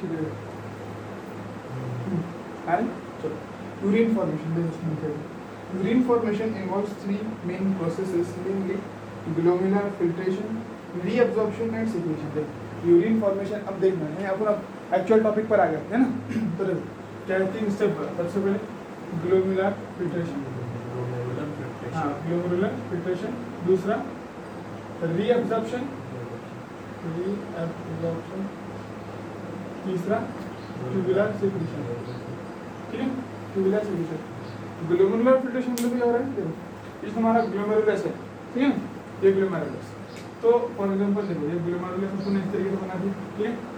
ठीक है अरे चलो urine formation urine formation involves three main processes mainly glomerular filtration reabsorption and secretion urine formation अब देखना है अपन अब एक्चुअल टॉपिक पर आ गए है ना तो क्या है 3 स्टेप सबसे पहले ग्लोमेरुलर फिल्ट्रेशन हाँ ग्लोमेरुलर फिल्ट्रेशन दूसरा रीअब्जॉर्प्शन तीसरा ट्यूबुलर सिक्रेशन ठीक है ट्यूबुलर सिक्रेशन ग्लोमेरुलर फिल्ट्रेशन मतलब क्या हो रहा है देखो इसमें हमारा ग्लोमेरुलस है ठीक है ना ये ग्लोमेरुलस तो फॉर एग्जांपल देखो ये ग्लोमेरुलस अपन इस तरीके से बना दी ठीक है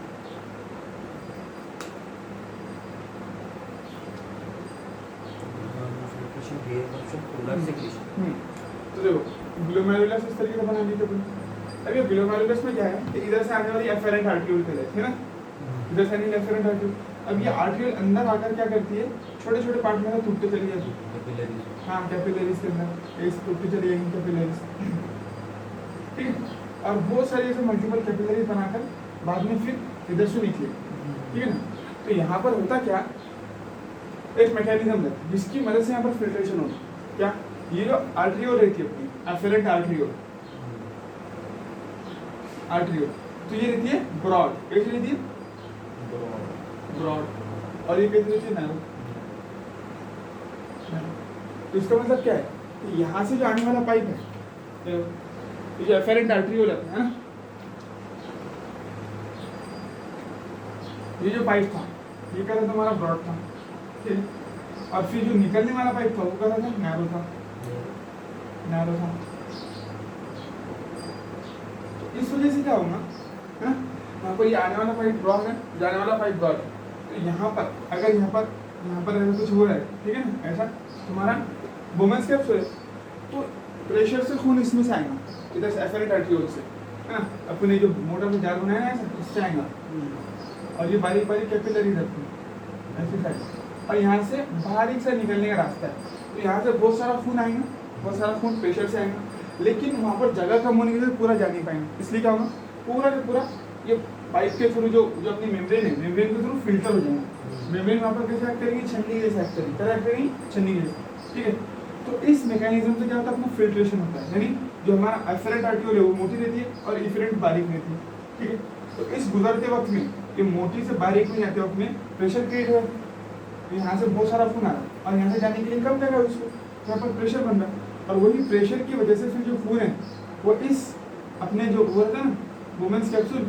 तो देखो ग्लोमेरुलस इस तरीके से बना दी तो अब ये ग्लोमेरुलस में क्या है कि इधर से आने वाली एफेरेंट आर्टरियोल कहलाती है ना इधर से आने वाली एफेरेंट आर्टरियोल अब ये आर्टरियोल अंदर आकर क्या करती है छोटे छोटे पार्ट में टूटते चली जाती है हाँ कैपिलरीज के अंदर इस टूटती चली जाएंगी कैपिलरीज ठीक है और बहुत सारी ऐसे मल्टीपल कैपिलरीज बनाकर बाद में फिर इधर से निकले ठीक है ना तो यहाँ पर होता क्या एक मैकेनिज्म है जिसकी मदद से यहाँ पर फिल्ट्रेशन होता क्या ये जो आर्टरियोल रहती है अपनी एफेरेंट आर्टरियोल तो ये रहती है ब्रॉड कैसी रहती है ब्रॉड और ये कैसी रहती है नैरो तो इसका मतलब क्या है कि यहाँ से जो आने वाला पाइप है ये जो एफेरेंट आर्टरियोल है ना ये जो पाइप था ये क्या था तुम्हारा ब्रॉड था ठीक और फिर जो निकलने वाला पाइप था वो क्या था नैरो था तो इस वजह से क्या होगा है यहाँ पर ये आने वाला पाइप ब्रॉड है जाने वाला पाइप ब्रॉड है तो यहाँ पर अगर यहाँ पर ऐसा कुछ हो रहा है ठीक है ना ऐसा तुम्हारा बोमेंस कैप्सूल है तो प्रेशर से खून इसमें से आएगा इधर से एफेरेंट आर्टरियोल से है ना अपने जो मोटा में जाल बनाया है ऐसा इससे आएगा और ये बारीक बारीक कैपिलरी रहती है ऐसे साइड और यहाँ से बारीक से निकलने का रास्ता है तो यहाँ से बहुत सारा खून आएगा बहुत सारा खून प्रेशर से आएगा लेकिन वहाँ पर जगह कम होने की वजह से पूरा जा नहीं पाएंगे इसलिए क्या होगा पूरा का पूरा ये पाइप के थ्रू जो अपनी मेम्ब्रेन है मेम्ब्रेन के थ्रू फिल्टर हो जाएगा मेम्ब्रेन वहाँ पर कैसे एक्ट करेंगी छन्नी जैसे एक्ट करेंगी क्या एक्ट करेंगी छन्नी जैसे ठीक है तो इस मैकेनिज्म से क्या होता है अपना फिल्ट्रेशन होता है यानी जो हमारा एफेरेंट आर्टरियोल है वो मोटी रहती है और इफेरेंट बारीक रहती है ठीक है तो इस गुजरते वक्त में ये मोटी से बारीक में जाते वक्त में प्रेशर क्रिएट हो यहाँ से बहुत सारा खून आ रहा है और यहाँ से जाने के लिए कम जगह उसको यहाँ पर प्रेशर बन रहा है और वही प्रेशर की वजह से फिर जो खून है वो इस अपने जो वो था ना वुमेन्स कैप्सूल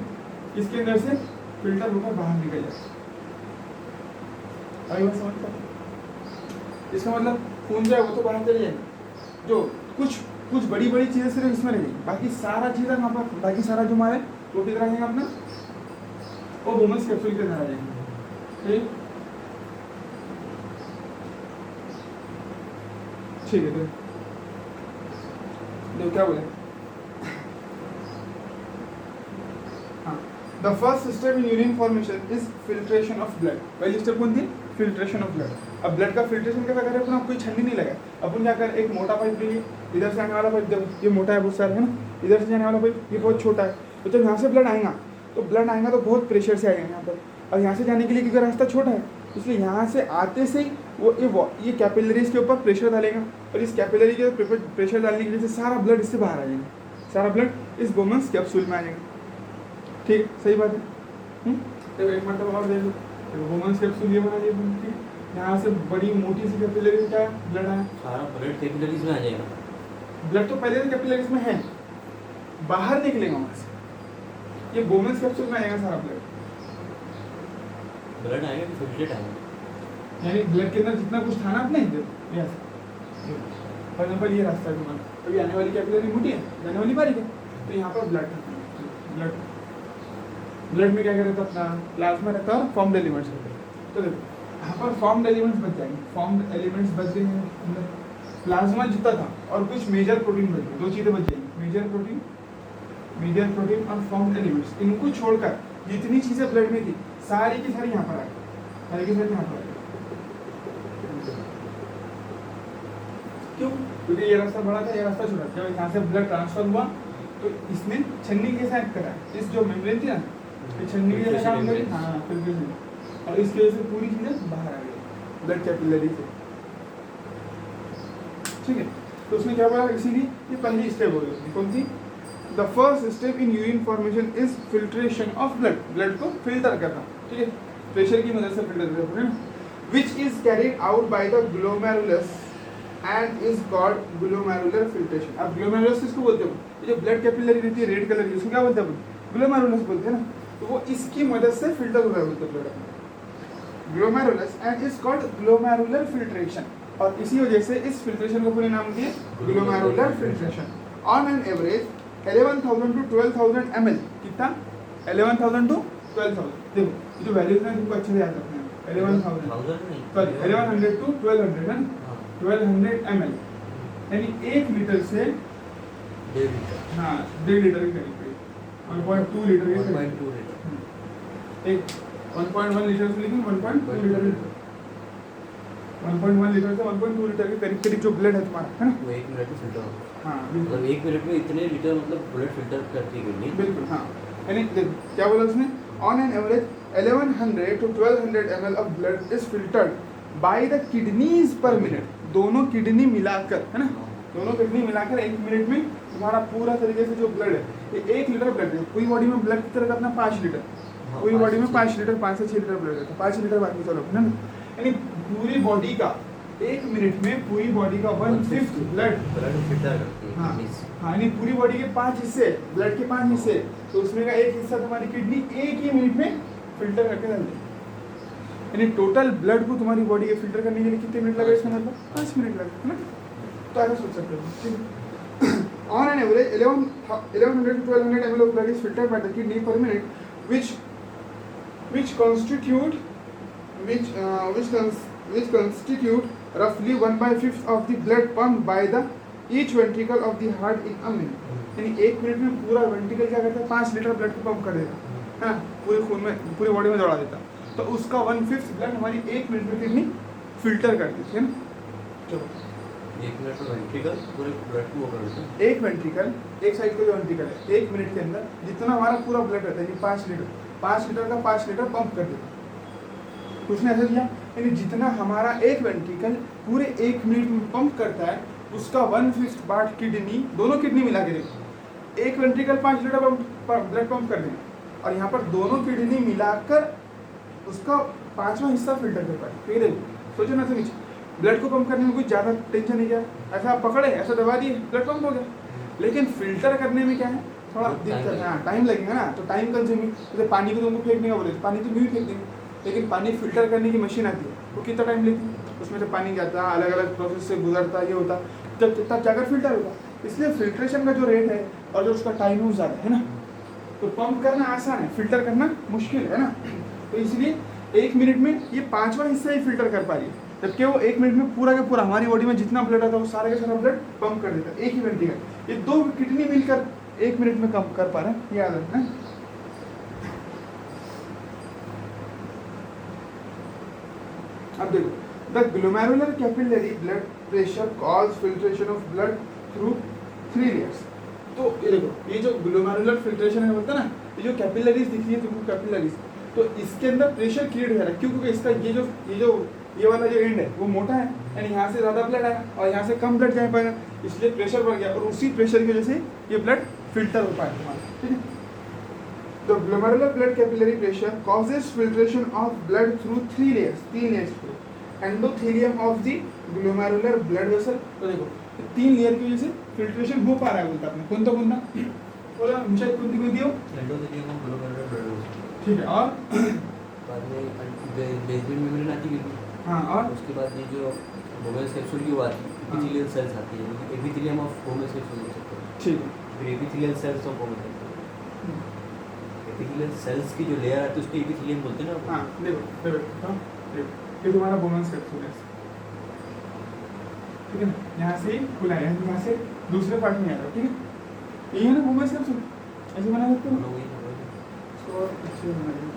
इसके अंदर से फिल्टर होकर बाहर निकल जाता है इसका मतलब खून जो है वो तो बाहर चले जाएगा जो कुछ बड़ी बड़ी चीजें सिर्फ इसमें रहेगी बाकी सारा चीज़ वहाँ पर बाकी सारा जो हमारे वो किधर रहेगा अपना वो वुमेन्स कैप्सूल के अंदर आ जाएंगे ठीक है तो क्या बोले the first step in urine formation is filtration of blood पहली स्टेप कौन थी फिल्ट्रेशन ऑफ ब्लड अब ब्लड का फिल्ट्रेशन कैसा करें अपन कोई छन्नी नहीं लगा अपन क्या कर एक मोटा पाइप लिए इधर से आने वाला पाइप देखो ये मोटा है बहुत सारा है ना इधर से जाने वाला पाइप ये बहुत छोटा है तो जब यहाँ से ब्लड आएगा तो बहुत प्रेशर से आएगा यहाँ पर और यहाँ से जाने के लिए क्योंकि रास्ता छोटा है इसलिए यहाँ से आते से ही वो ये कैपिलरीज के ऊपर प्रेशर डालेगा और इस कैपिलरी के ऊपर प्रेशर डालने की वजह से सारा ब्लड इससे बाहर आ जाएगा सारा ब्लड इस वुमेन्स कैप्सूल में आ जाएगा ठीक सही बात है तो एक मतलब और देख लो वुमेन्स कैप्सूल ये बना दिया यहाँ से बड़ी मोटी सी कैपिलरी क्या ब्लड आया सारा ब्लड कैपिलरीज में आ जाएगा ब्लड तो पहले से कैपिलरीज में है बाहर निकलेगा वहाँ से ये वुमेन्स कैप्सूल में आएगा सारा ब्लड आएगा कि फिल्ट्रेट आएगा यानी ब्लड के अंदर जितना कुछ था ना अपने यस फॉर एग्जांपल ये रास्ता है तुम्हारा अभी आने वाली कैपिलरी मोटी है जाने वाली बारीक है तो यहाँ पर ब्लड में क्या रहता है अपना प्लाज्मा रहता है और फॉर्म्ड एलिमेंट्स रहते हैं तो देखो यहाँ पर फॉर्म्ड एलिमेंट्स बच जाएंगे फॉर्म्ड एलिमेंट्स बच गए हैं अंदर प्लाज्मा जितना था और कुछ मेजर प्रोटीन बच गए दो चीज़ें बच जाएंगी मेजर प्रोटीन और फॉर्म्ड एलिमेंट्स इनको छोड़कर जितनी चीज़ें ब्लड में थी सारी की सारी यहाँ पर आ गई सारी की सारी यहाँ पर आ गई क्यों क्योंकि ये रास्ता बड़ा था ये रास्ता छोटा जब यहाँ से ब्लड ट्रांसफर हुआ तो इसने छन्नी के साथ करा इस जो मेम्ब्रेन थी ना ये छन्नी की जैसा काम करेगी, हाँ फिल्ट्रेशन, और इसकी वजह से पूरी चीज़ें बाहर आ गई ब्लड कैपिलरी से, ठीक है। तो उसने क्या बोला, इसीलिए ये पहली स्टेप हो गई, कौन सी, the first step in urine formation is filtration of blood, blood को फिल्टर करना, ठीक है, प्रेशर की मदद से फिल्टर करना, which is carried out by the glomerulus and is called glomerular filtration. अब ग्लोमेरुलस किसको बोलते हो, ये जो ब्लड कैपिलरी रहती है रेड कलर की, उसको क्या बोलते हैं, ग्लोमेरुलस बोलते हैं ना, तो वो इसकी मदद से फिल्टर हो रहा है ब्लड अपना, glomerulus and is called glomerular filtration, और इसी वजह से इस फिल्ट्रेशन को पूरे नाम दिए glomerular filtration. On an average 11,000 to 12,000 ml, कितना, 11,000 to 12,000, देखो ये जो वैल्यूज हैं तुमको अच्छे से याद रखना है, 11,000 सॉरी 1100 to 1200 है, 1200 ml, यानी 1 लीटर से 1.5 लीटर, हाँ 1.5 लीटर के करीब, 1.2 लीटर के करीब, 1.2 लीटर, एक 1.1 लीटर से लेकिन 1.2 लीटर, 1.1 लीटर से 1.2 लीटर के करीब करीब जो ब्लड है तुम्हारा, है ना, वो 1 मिनट में फिल्टर होगा, हाँ मतलब 1 मिनट में इतने लीटर मतलब ब्लड फिल्टर करती है किडनी, बिल्कुल, हाँ, यानी देखो क्या बोला उसने, on an average 1100 to 1200 ml of blood is filtered by the kidneys per minute, दोनों किडनी मिलाकर, है ना, दोनों किडनी मिलाकर 1 मिनट में तुम्हारा पूरा तरीके से जो ब्लड है, ये 1 लीटर ब्लड है, पूरी बॉडी में ब्लड की तरह अपना 5 लीटर, पूरी बॉडी में 5 लीटर, 5 से 6 लीटर ब्लड रहता है, 5 लीटर बाकी चलो, है ना, यानी पूरी बॉडी का 1 मिनट में पूरी बॉडी का 1/5 ब्लड फिल्टर करती है हाँ kidneys। हाँ, यानी पूरी बॉडी के 5 हिस्से, ब्लड के 5 हिस्से, तो उसमें का एक हिस्सा तुम्हारी किडनी 1 ही मिनट में फिल्टर करके डाल देगी, यानी टोटल ब्लड को तुम्हारी बॉडी के फिल्टर करने के लिए कितने मिनट लगे इसका मतलब 5 मिनट लगे, है ना, तो ऐसा सोच सकते हो, ठीक है। On an average 1100 to 1200 ml of blood is filtered by the kidney per minute, which constitute roughly 1/5 of the blood pumped by the each ventricle of the heart in a minute, यानी 1 minute में पूरा ventricle क्या करता है, 5 litre blood को pump कर देता है ना, पूरे खून में पूरी बॉडी में दौड़ा देता, तो उसका 1/5 ब्लड हमारी 1 मिनट में किडनी फिल्टर कर देती है ना। चलो 1 मिनट में वेंट्रिकल पूरे ब्लड को वो कर देता है, एक वेंट्रिकल, एक साइड का जो वेंट्रिकल है 1 मिनट के अंदर जितना हमारा पूरा ब्लड रहता है, 5 लीटर का 5 लीटर पंप कर देता है, उसने ऐसा दिया, यानी जितना हमारा एक वेंट्रिकल पूरे 1 मिनट में पंप करता है, उसका 1/5 पार्ट किडनी, दोनों किडनी मिला के देखो, एक वेंट्रिकल 5 लीटर ब्लड पंप कर देगा, और यहाँ पर दोनों किडनी मिलाकर उसका 5वां हिस्सा फिल्टर कर पाए, ठीक है, देखो सोचो ना, तो नीचे ब्लड को पंप करने में कुछ ज़्यादा टेंशन नहीं, क्या ऐसा आप पकड़े, ऐसा दबा दिए, ब्लड पंप हो गया, लेकिन फिल्टर करने में क्या है, थोड़ा दिक्कत, हाँ टाइम लगेगा ना, तो टाइम कंज्यूमिंग, जैसे पानी को तुमको फेंकने का बोले, पानी तो नहीं फेंक देंगे, लेकिन पानी फिल्टर करने की मशीन आती है, वो कितना टाइम लेती है, उसमें से पानी जाता है, अलग अलग प्रोसेस से गुजरता है, ये होता, तब जाकर फिल्टर होगा, इसलिए फिल्ट्रेशन का जो रेट है और जो उसका टाइम है वो ज़्यादा है ना, तो पंप करना आसान है, फिल्टर करना मुश्किल है ना, तो इसलिए 1 मिनट में ये 5वां हिस्सा ही फिल्टर कर पा रही है, जबकि वो 1 मिनट में पूरा का पूरा हमारी बॉडी में जितना ब्लड आता है वो सारा का सारा ब्लड पंप कर देता है, एक ही वेंट्रिकल, ये 2 किडनी मिलकर 1 मिनट में कम कर पा रहे हैं, ये याद रखना है। अब देखो, the glomerular capillary blood pressure cause filtration of blood through 3 layers, तो ये देखो, ये जो ग्लोमेरुलर फिल्ट्रेशन है बोलता है ना, ये जो कैपिलरीज दिख रही है तुमको कैपिलरीज, तो इसके अंदर प्रेशर क्रिएट हो रहा है, क्यों, क्योंकि इसका ये वाला जो एंड है वो मोटा है, यानी यहाँ से ज़्यादा ब्लड आया और यहाँ से कम ब्लड जा पाएगा, इसलिए प्रेशर बढ़ गया, और उसी प्रेशर की वजह से ये ब्लड फिल्टर हो पाएगा हमारा, ठीक है। The glomerular blood capillary pressure causes filtration of blood through 3 layers through endothelium of the glomerular blood vessel, तो देखो 3 लेयर की वजह से फिल्ट्रेशन हो पा रहा है, बोलता आपने कौन सा बोला मुझे कौन हो endothelium of glomerular blood vessel, ठीक है, और बाद में बेसमेंट मेम्ब्रेन आती है, हाँ, और उसके बाद ये जो बोवेल कैप्सूल की बात एपिथेलियल सेल्स आती है, एपिथेलियम ऑफ बोवेल कैप्सूल बोल सकते हैं, ठीक है, फिर epithelial cells of bowel capsule, epithelial cells की जो लेयर आती है उसको एपिथेलियम बोलते हैं ना। हाँ देखो ये तुम्हारा बोवेल कैप्सूल है, ठीक है ना, यहाँ से खुला है, यहाँ से दूसरे पार्ट में आ रहा है, ठीक है, ये है ना बोवेल कैप्सूल, ऐसे बना सकते हो, इसको और अच्छे बना देते हैं।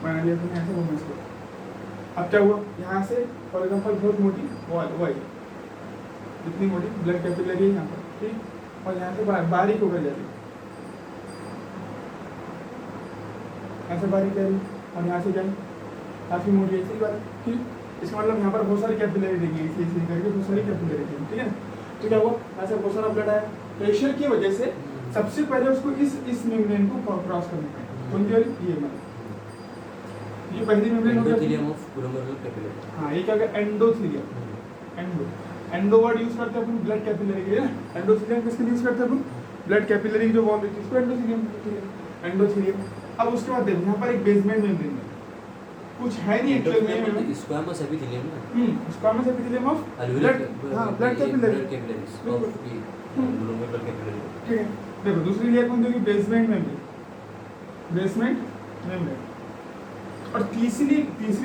बना लिया तुमने ऐसे बोवेल को, अब क्या हुआ, यहाँ से फॉर एग्जाम्पल बहुत मोटी वॉल, इतनी मोटी ब्लड कैपिलरी है यहाँ पर, ठीक, और यहाँ से बारीक होकर जाती है, ऐसे बारीक जा रही है, और यहाँ से जाए काफ़ी मोटी ऐसी बात, ठीक, इसका मतलब यहाँ पर बहुत सारी कैपिलरी रहेगी, इसी करके बहुत सारी कैपिलरी रहेगी, ठीक है। तो क्या हुआ, ऐसे बहुत सारा ब्लड आया, प्रेशर की वजह से सबसे पहले उसको इस मेम्ब्रेन को क्रॉस करना है, कौन सी वाली, ये मतलब ये पहली मेम्ब्रेन हो गई, एंडोथेलियम ऑफ ग्लोमेरुलर कैपिलरी। हाँ ये क्या हो गया, एंडोथेलियम, एंडो वर्ड यूज करते हैं अपन ब्लड कैपिलरी के लिए, एंडोथेलियम किसके लिए यूज करते हैं अपन, ब्लड कैपिलरी की जो वॉल रहती है इसको एंडोथेलियम कहते हैं, एंडोथेलियम। अब उसके बाद देखो यहाँ पर एक बेसमेंट मेम्ब्रेन है, कुछ है नहीं एक्चुअल में, स्क्वामस एपिथेलियम ना, स्क्वामस एपिथेलियम ऑफ ब्लड, हाँ ब्लड कैपिलरी, ग्लोमेरुलर कैपिलरी। ठीक है। देखो दूसरी लेयर कौन सी होगी, बेसमेंट मेम्ब्रेन, बेसमेंट मेम्ब्रेन, और तीसरी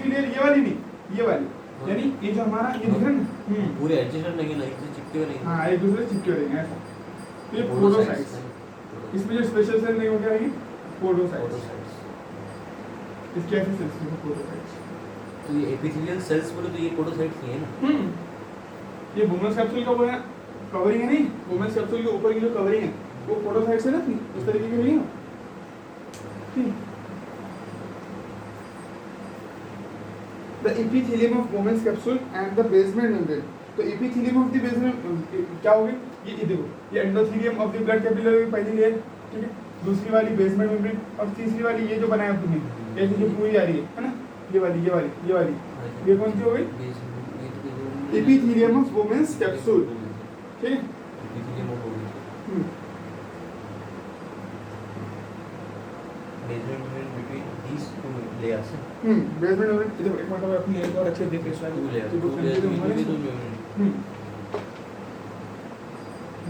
लेयर ये वाली नहीं, ये वाली, यानी ये जो हमारा ये दिख रहा है ना, पूरे एडजस्टेड नहीं ना, इससे चिपके रहेंगे। हाँ एक दूसरे चिपके रहेंगे ऐसा, तो ये पोडोसाइट्स, इसमें जो स्पेशल सेल नहीं हो गया रहेंगे पोडोसाइट्स, इसके ऐसे सेल्स हैं पोडोसाइट्स। तो ये एपिथेलियल सेल्स बोले तो ये पोडोसाइट्स ही है ना। ये वुमेन्स कैप्सूल का वो है कवरिंग है, नहीं वुमेन्स कैप्सूल के ऊपर की जो कवरिंग है वो पोडोसाइट्स है ना, इस तरीके की नहीं है, ठीक। The epithelium of women's capsule and the basement membrane. तो epithelium of the basement क्या हो गई, ये देखो, ये endothelium of the blood capillary पहली लेयर, ठीक है, दूसरी वाली बेसमेंट मेम्ब्रेन, और तीसरी वाली ये जो बनाया तुमने, ये जो पूरी आ रही है ना, ये वाली, ये कौन सी हो गई, epithelium of women's capsule, ठीक है। Epithelium of basement membrane between these two layers है। बेसमेंट मेम्ब्रेन, देखो एक मतलब अपनी लेयर को और अच्छे देख के टू लेयर्स, तो टू लेयर्स कंफ्यूजन में भी तो होगा, मेम्ब्रेन।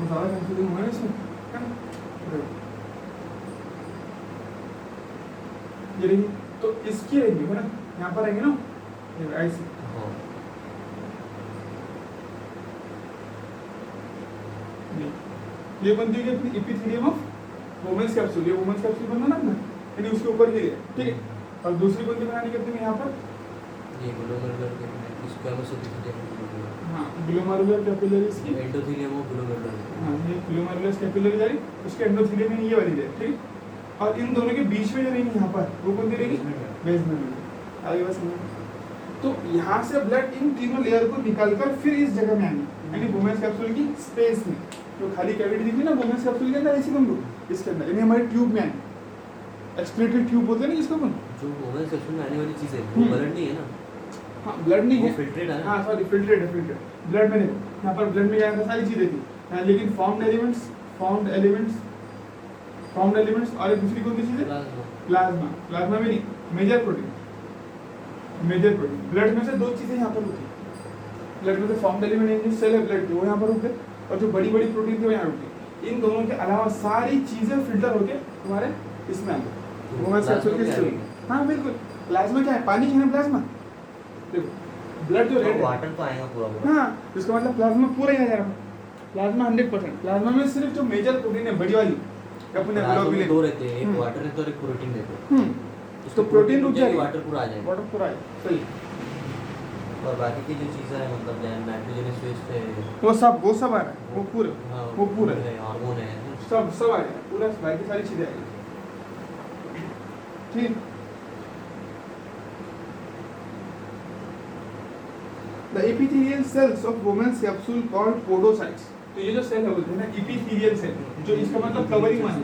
ज़्यादा कंफ्यूजन होगा इसमें, है ना। ये रहेगी, तो इसकी रहेगी है ना, यहाँ पर रहेंगे ना, ये ऐसे, हाँ ये बनती है अपनी एपिथेलियम ऑफ वुमेन्स कैप्सूल, ये वुमेन्स कैप्सूल बनना ना अपना, यानी उसके ऊपर ही है, ठीक है। और दूसरी कौन सी बनानी करते हैं यहाँ पर, ये ग्लोमेरुलर कैपिलरी, स्क्वामस एपिथेलियम, हाँ ग्लोमेरुलर कैपिलरी की, एंडोथेलियम ऑफ ग्लोमेरुलर। हाँ ये ग्लोमेरुलर कैपिलरी जा रही, उसके एंडोथेलियम में ये वाली है, ठीक। और इन दोनों के बीच में जो रहेगी यहाँ पर वो कौन सी रहेगी, बेसमेंट। आगे बस समझ, तो यहाँ से ब्लड इन तीनों लेयर को निकालकर फिर इस जगह में आएंगे, यानी वुमेन्स कैप्सूल की स्पेस में, जो खाली कैविटी दिखी ना वुमेन्स कैप्सूल के अंदर, ऐसी तुम इसके अंदर, यानी हमारी ट्यूब में आएंगे, एक्सक्रीटरी ट्यूब बोलते हैं ना जिसको अपन, जो वुमेन्स कैप्सूल में आने वाली चीज़ है वो ब्लड नहीं है ना। हाँ ब्लड नहीं वो है, फिल्ट्रेट है ना। हाँ सॉरी फिल्ट्रेट है, ब्लड में देखो यहाँ पर ब्लड में क्या है, सारी चीजें थी, लेकिन फॉर्म्ड एलिमेंट्स और एक दूसरी कौन सी चीज है, प्लाज्मा में नहीं, मेजर प्रोटीन, ब्लड में से दो चीजें यहाँ पर होती है, ब्लड में से फॉर्म्ड एलिमेंट जो सेल है ब्लड के वो यहाँ पर होते हैं, और जो बड़ी प्रोटीन थी वो यहाँ होती है। इन दोनों के अलावा सारी चीजें फिल्टर होके तुम्हारे इसमें आती है, वुमेन्स कैप्सूल के सेल। हाँ बिल्कुल, प्लाज्मा क्या है, पानी है ना प्लाज्मा, देखो ब्लड जो रेड वाटर तो आएगा पूरा। हाँ इसका मतलब प्लाज्मा पूरा ही आ जा रहा है, प्लाज्मा 100%, प्लाज्मा में सिर्फ जो मेजर प्रोटीन है बड़ी वाली अपने ग्लोबुलिन दो रहते हैं, एक वाटर रहता है और एक प्रोटीन रहता है। तो प्रोटीन रुक जाएगी, वाटर पूरा आ जाएगा, वाटर पूरा है, सही। और बाकी की जो चीज़ें हैं मतलब नाइट्रोजनस वेस्ट है वो सब आ रहा है, वो पूरे, हाँ, वो पूरा है, हार्मोन है, सब आ जाएगा पूरा, बाकी सारी चीजें आएगी, ठीक। The epithelial cells of women's capsule called podocytes, तो ये जो सेल है बोलते हैं ना epithelial सेल, जो इसका मतलब कवरिंग माने,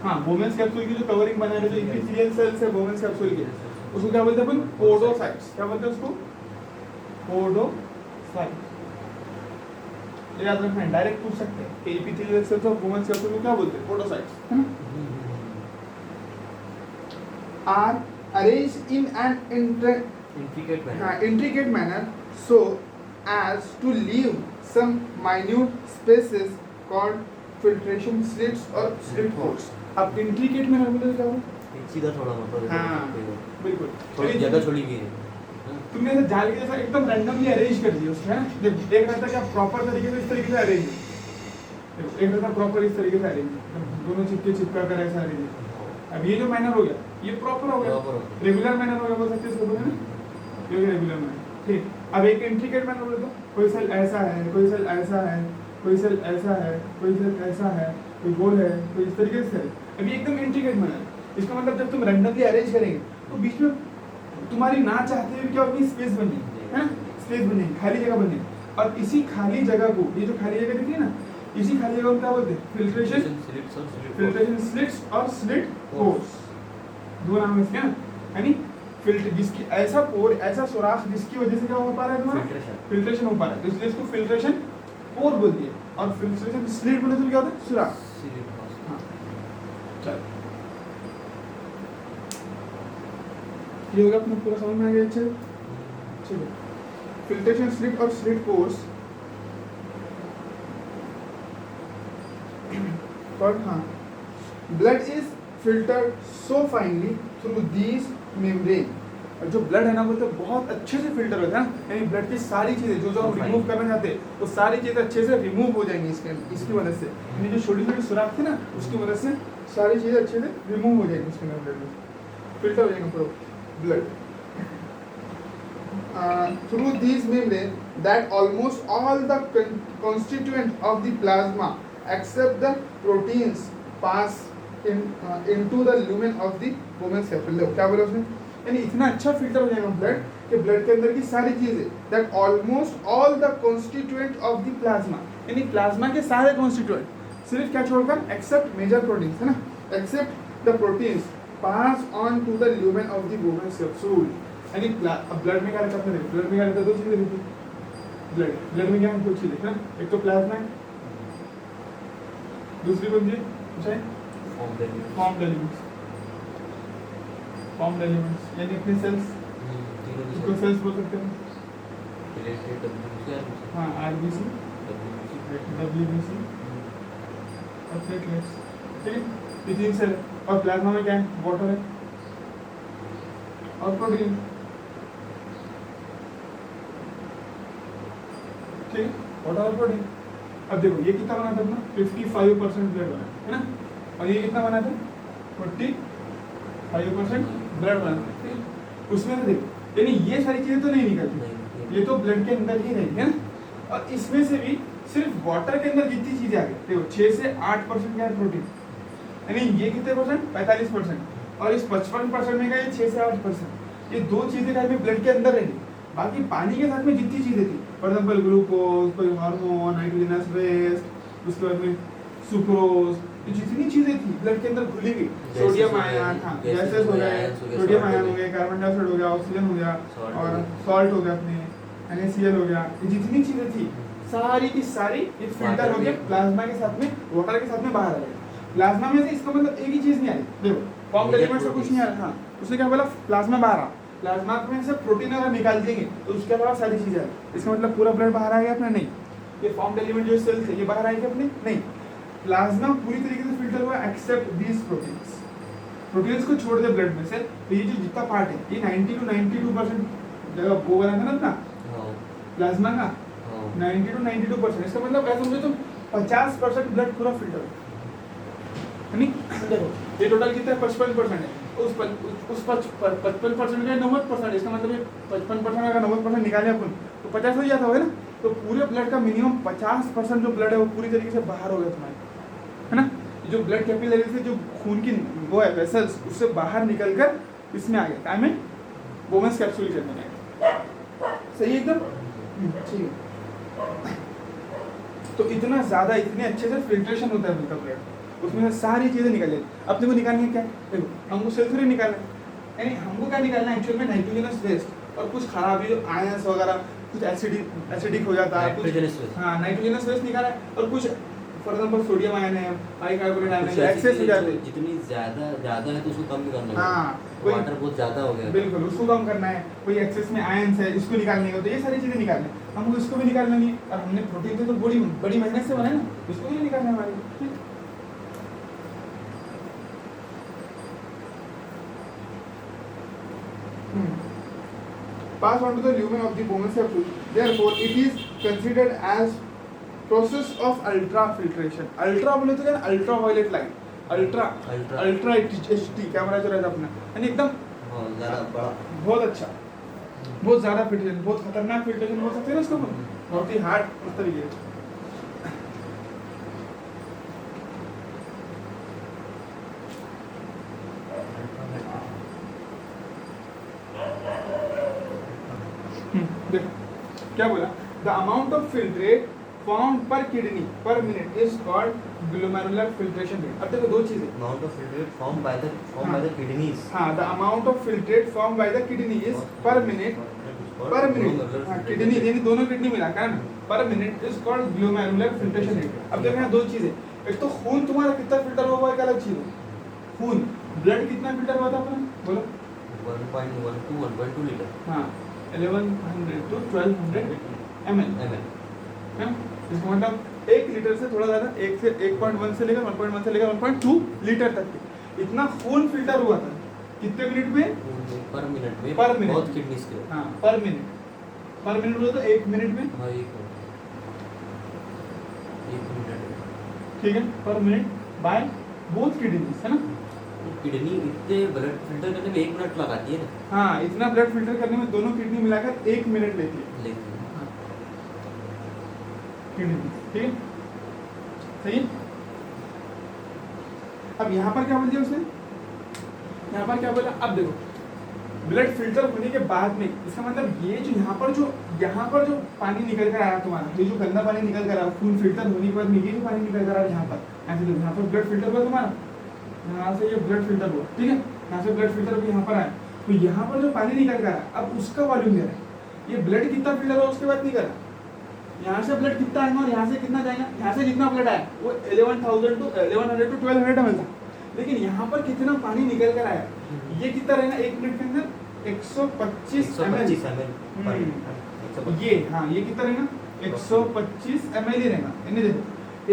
हाँ वुमेन्स कैप्सूल की जो कवरिंग बना रहे, जो epithelial cells है वुमेन्स कैप्सूल के, उसको क्या बोलते हैं अपन, पोडोसाइट्स। क्या बोलते हैं उसको, पोडोसाइट। याद रखना है, डायरेक्ट पूछ सकते हैं कि epithelial cells of women's capsule को क्या बोलते हैं, पोडोसाइट्स, है ना। Are arranged in an intricate manner so as to leave some minute spaces called filtration slits or slit holes। अब intricate manner बोले क्या हो, सीधा थोड़ा मतलब, हाँ बिल्कुल, थोड़ी जगह छोड़ी गई है, तुमने ऐसा जाल के जैसा एकदम रैंडमली अरेंज कर दिया उसको, है ना। देखो एक रहता क्या प्रॉपर तरीके से, इस तरीके से अरेंज, देखो एक रहता प्रॉपर इस तरीके से अरेंज, दोनों चिपका कर ऐसा अरेंज। अब ये जो मैनर हो गया ये प्रॉपर हो गया, रेगुलर मैनर हो गया, बोल सकते हैं इसको, बोले ना ये रेगुलर मैनर, ठीक। अब एक इंट्रिकेट मैनर बोले तो कोई सेल ऐसा है, कोई सेल ऐसा है, कोई सेल ऐसा है, कोई सेल ऐसा है, कोई गोल है, कोई इस तरीके से है। अभी एकदम इंट्रिकेट मैनर, इसका मतलब जब तुम रैंडमली अरेंज करेंगे तो बीच में तुम्हारी ना चाहते हुए क्या होगी, स्पेस बन जाएगी, है ना, स्पेस बन जाएगी, खाली जगह बन जाएगी। और इसी खाली जगह को, ये जो खाली जगह दिखी है ना, इसी खाली जगह को क्या बोलते हैं, फिल्ट्रेशन स्लिट्स और स्लिट पोर्स, दो नाम है इसके ना। यानी फिल्टर, जिसकी ऐसा पोर, ऐसा सुराख जिसकी वजह से क्या हो पा रहा है तुम्हारा, फिल्ट्रेशन हो पा रहा है, तो इसलिए इसको फिल्ट्रेशन पोर बोलती है। और फिल्ट्रेशन स्लिट बोले तो क्या होता है, सुराख। हाँ चलो, ये होगा अपना पूरा समझ में आ गया अच्छे से? ठीक है, फिल्ट्रेशन स्लिट और स्लिट पोर्स पर, हाँ, blood is filtered so finally through these membrane. और जो ब्लड है ना, बोलते बहुत अच्छे से फिल्टर होता है ना, यानी ब्लड की सारी चीज़ें जो हम रिमूव करना चाहते हैं वो सारी चीज़ें अच्छे से रिमूव हो जाएंगी इसकी मदद से। यानी जो छोटी छोटी सुराख थी ना, उसकी मदद से सारी चीज़ें अच्छे से रिमूव हो जाएंगी उसके अंदर, ब्लड में फिल्टर हो जाएगा पूरा blood. Through these membrane that almost all the constituent of the plasma except the proteins pass into the lumen of the Bowman's capillary। क्या बोला उसने, यानी इतना अच्छा फिल्टर हो जाएगा ब्लड कि ब्लड के अंदर की सारी चीजें, that almost all the constituent of the plasma, यानी प्लाज्मा के सारे constituent सिर्फ क्या छोड़कर, except major proteins, है ना, except the proteins pass on to the lumen of the Bowman's capsule। यानी अब ब्लड में क्या रहता है, ब्लड में क्या रहता है, दो चीजें रहती है ब्लड में, क्या है, दो चीजें है ना, एक तो प्लाज्मा है, दूसरी कौन सी है, फॉर्म्ड एलिमेंट्स, यानी अपने सेल्स, इसको सेल्स बोल सकते हैं, हाँ, आरबीसी, डब्ल्यूबीसी और प्लेटलेट्स, ठीक है, ये तीन सेल। और प्लाज्मा में क्या है, वाटर है और प्रोटीन, ठीक है, वाटर और प्रोटीन। अब देखो ये कितना बना था अपना, 55% ब्लड बना है ना, और ये कितना बना था, 45% ब्लड बना था, ठीक है। उसमें से देखो, यानी ये सारी चीजें तो नहीं निकलती, ये तो ब्लड के अंदर ही रहेगी, है ना। और इसमें से भी सिर्फ वाटर के अंदर जितनी चीजें आ गई, देखो 6 से 8% क्या है, प्रोटीन, यानी ये कितने परसेंट, 45%, और इस 55% में क्या, ये 6 से 8%, ये दो चीजें क्या है ब्लड के अंदर रहेगी। बाकी पानी के साथ में जितनी चीजें थी, फॉर एग्जाम्पल ग्लूकोज, कोई हार्मोन, नाइट्रोजनस वेस्ट, उसके बाद में सुक्रोज, तो जितनी चीजें थी ब्लड के अंदर घुली गई, सोडियम आयन, हाँ गैसेस हो गए, सोडियम आयन हो गया, कार्बन डाइऑक्साइड हो गया, ऑक्सीजन हो गया, और सॉल्ट हो गया, अपने NaCl हो गया, ये जितनी चीजें थी सारी की सारी ये फिल्टर हो गया प्लाज्मा के साथ में, वाटर के साथ में बाहर आ गया। प्लाज्मा में से इसका मतलब एक ही चीज नहीं आई, देखो फॉर्म्ड एलिमेंट से कुछ नहीं आ रहा, हाँ उसने क्या बोला, प्लाज्मा बाहर आ, प्लाज्मा में से प्रोटीन अगर निकाल देंगे तो उसके अलावा सारी चीजें आए, इसका मतलब पूरा ब्लड बाहर आ गया अपना, नहीं। ये फॉर्म्ड एलिमेंट जो सेल थे ये बाहर आएंगे अपने, नहीं। प्लाज्मा पूरी तरीके से फिल्टर हुआ एक्सेप्ट दीज प्रोटीन्स, प्रोटीन्स को छोड़ दे ब्लड में से, तो ये जो जितना पार्ट है ये 90 to 92% जगह वो बना था ना अपना प्लाज्मा का, 90 to 92%, इसका मतलब क्या समझो तुम, 50% ब्लड पूरा फिल्टर है, नहीं देखो ये टोटल कितना है, 55% है, उस 55% का 90%, इसका मतलब ये 55% अगर 90% निकाले अपन तो 50 हो जाता होगा ना। तो पूरे ब्लड का मिनिमम 50% जो ब्लड है वो पूरी तरीके से बाहर हो गया तुम्हारे, है ना। जो ब्लड कैपिलरी से जो खून की वो है वेसल्स, उससे बाहर निकल कर इसमें आ गया, क्या में बोमन्स कैप्सूल के अंदर, सही एकदम, ठीक है। तो इतना ज़्यादा, इतने अच्छे से फिल्ट्रेशन होता है ब्लड, उसमें से सारी चीज़ें निकल जाती। अपने को निकालनी है क्या, देखो हमको सेल थ्योरी निकालना है, यानी हमको क्या निकालना है एक्चुअल में, नाइट्रोजनस वेस्ट और कुछ खराबी जो आयंस वगैरह, कुछ एसिडिक हो जाता है, कुछ हाँ नाइट्रोजनस वेस्ट निकाला है, और कुछ फॉर एग्जांपल सोडियम आयन है, बाइकार्बोनेट आयन है, एक्सेस हो जाते हैं, जितनी ज़्यादा है तो उसको कम भी करना है, हाँ वाटर बहुत ज़्यादा हो गया, बिल्कुल उसको कम करना है, कोई एक्सेस में आयंस है इसको निकालने का, तो ये सारी चीज़ें निकालने, हमको इसको भी निकालना नहीं, और हमने प्रोटीन तो बड़ी मेहनत से बनाए ना, इसको भी निकालना है हमारे। Pass on to the lumen of the Bowman's capsule. Therefore, it is considered as process of ultrafiltration. Ultra बोले तो क्या, ultraviolet light, ultra HT camera जो रहता है अपना, यानी एकदम ज़्यादा बड़ा, बहुत अच्छा, बहुत ज़्यादा फिल्ट्रेशन, बहुत खतरनाक फिल्ट्रेशन हो सकते हैं ना उसको, बहुत ही हार्ड उस तरीके से। देखो क्या बोला, the amount of filtrate found per kidney per minute is called glomerular filtration rate. अब देखो दो चीजें, amount of filtrate formed by the kidneys. हाँ, the amount of filtrate formed by the kidney is per minute, हाँ kidney यानी दोनों kidney मिलाकर ना, per minute is called glomerular filtration rate. अब देखो यहाँ दो चीजें, एक तो खून तुम्हारा कितना फिल्टर हुआ है एक अलग चीज है, खून ब्लड कितना फिल्टर हुआ था अपना बोलो, 1.1 to 1.2 लीटर। हाँ 1100 to 1200 ml है, इसका मतलब 1 लीटर से थोड़ा ज़्यादा, 1 से 1.1 से लेकर 1.1 से लेकर 1.2 लीटर तक के इतना खून फिल्टर हुआ था कितने मिनट में, पर मिनट में, पर मिनट बहुत किडनीज के। हाँ पर मिनट हुआ तो 1 मिनट में, हाँ 1 मिनट, ठीक है, पर मिनट बाय बोथ किडनीज है ना। किडनी इतने ब्लड फिल्टर करने में 1 मिनट लगाती है ना। हाँ इतना ब्लड फिल्टर करने में दोनों किडनी मिलाकर 1 मिनट लेती है लेकिन किडनी, ठीक है सही है। अब यहाँ पर क्या बोल दिया उसने, यहाँ पर क्या बोला, अब देखो ब्लड फिल्टर होने के बाद में इसका मतलब ये जो यहाँ पर जो पानी निकल कर आया तुम्हारा, ये जो गंदा पानी निकल कर आया, खून फिल्टर होने के बाद में ये जो पानी निकल कर आया यहाँ पर, ऐसे देखो यहाँ पर ब्लड फिल्टर हुआ तुम्हारा, यहाँ से ये ब्लड फिल्टर हुआ, ठीक है, यहाँ से ब्लड फिल्टर भी यहाँ पर आया, तो यहाँ पर जो पानी निकल कर आया अब उसका वॉल्यूम दे रहा है, ये ब्लड कितना फिल्टर हुआ उसके बाद नहीं करा, यहाँ से ब्लड कितना आएगा और यहाँ से कितना जाएगा, यहाँ से जितना ब्लड आया वो 1100 to 1200 ml था, लेकिन यहाँ पर कितना पानी निकल कर आया, ये कितना रहेगा 1 मिनट के अंदर 125 ml, ये हाँ ये कितना रहेगा 125 ml ही रहेगा, यानी देखो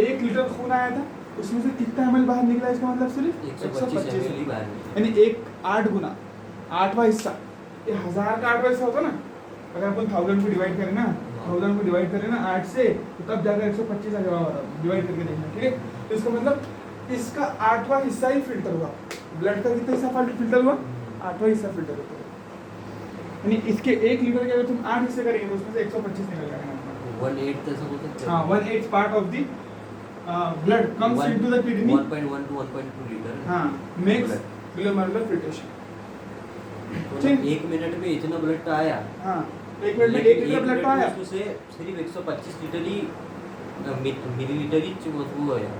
1 लीटर खून आया था उसमें से कितना ml बाहर निकला, इसका मतलब सिर्फ 125 ml बाहर, यानी 8 गुना 8वां हिस्सा, ये 1000 का 8वां हिस्सा होता ना, अगर अपन 1000 को डिवाइड करें ना, 1000 को डिवाइड करें ना 8 से तो तब जाकर 125 आ जाएगा, डिवाइड करके देखना, ठीक है। तो इसका मतलब इसका 8वां हिस्सा ही फिल्टर हुआ, ब्लड का कितना हिस्सा फिल्टर हुआ, 8वां हिस्सा फिल्टर हुआ, यानी इसके 1 लीटर के अगर तुम 8 हिस्से करेंगे तो उसमें से 125 निकल जाएगा, 1/8 ऐसा बोल सकते हैं। हाँ 1/8 part of the blood comes into the kidney, 1.1 to 1.2 litre, हाँ मेक्स ग्लोमेरुलर फिल्ट्रेशन, ठीक। 1 मिनट में इतना ब्लड आया, हाँ 1 मिनट में 1 लीटर ब्लड तो आया, उसमें से सिर्फ 125 लीटर ही मिलीलीटर ही वो आया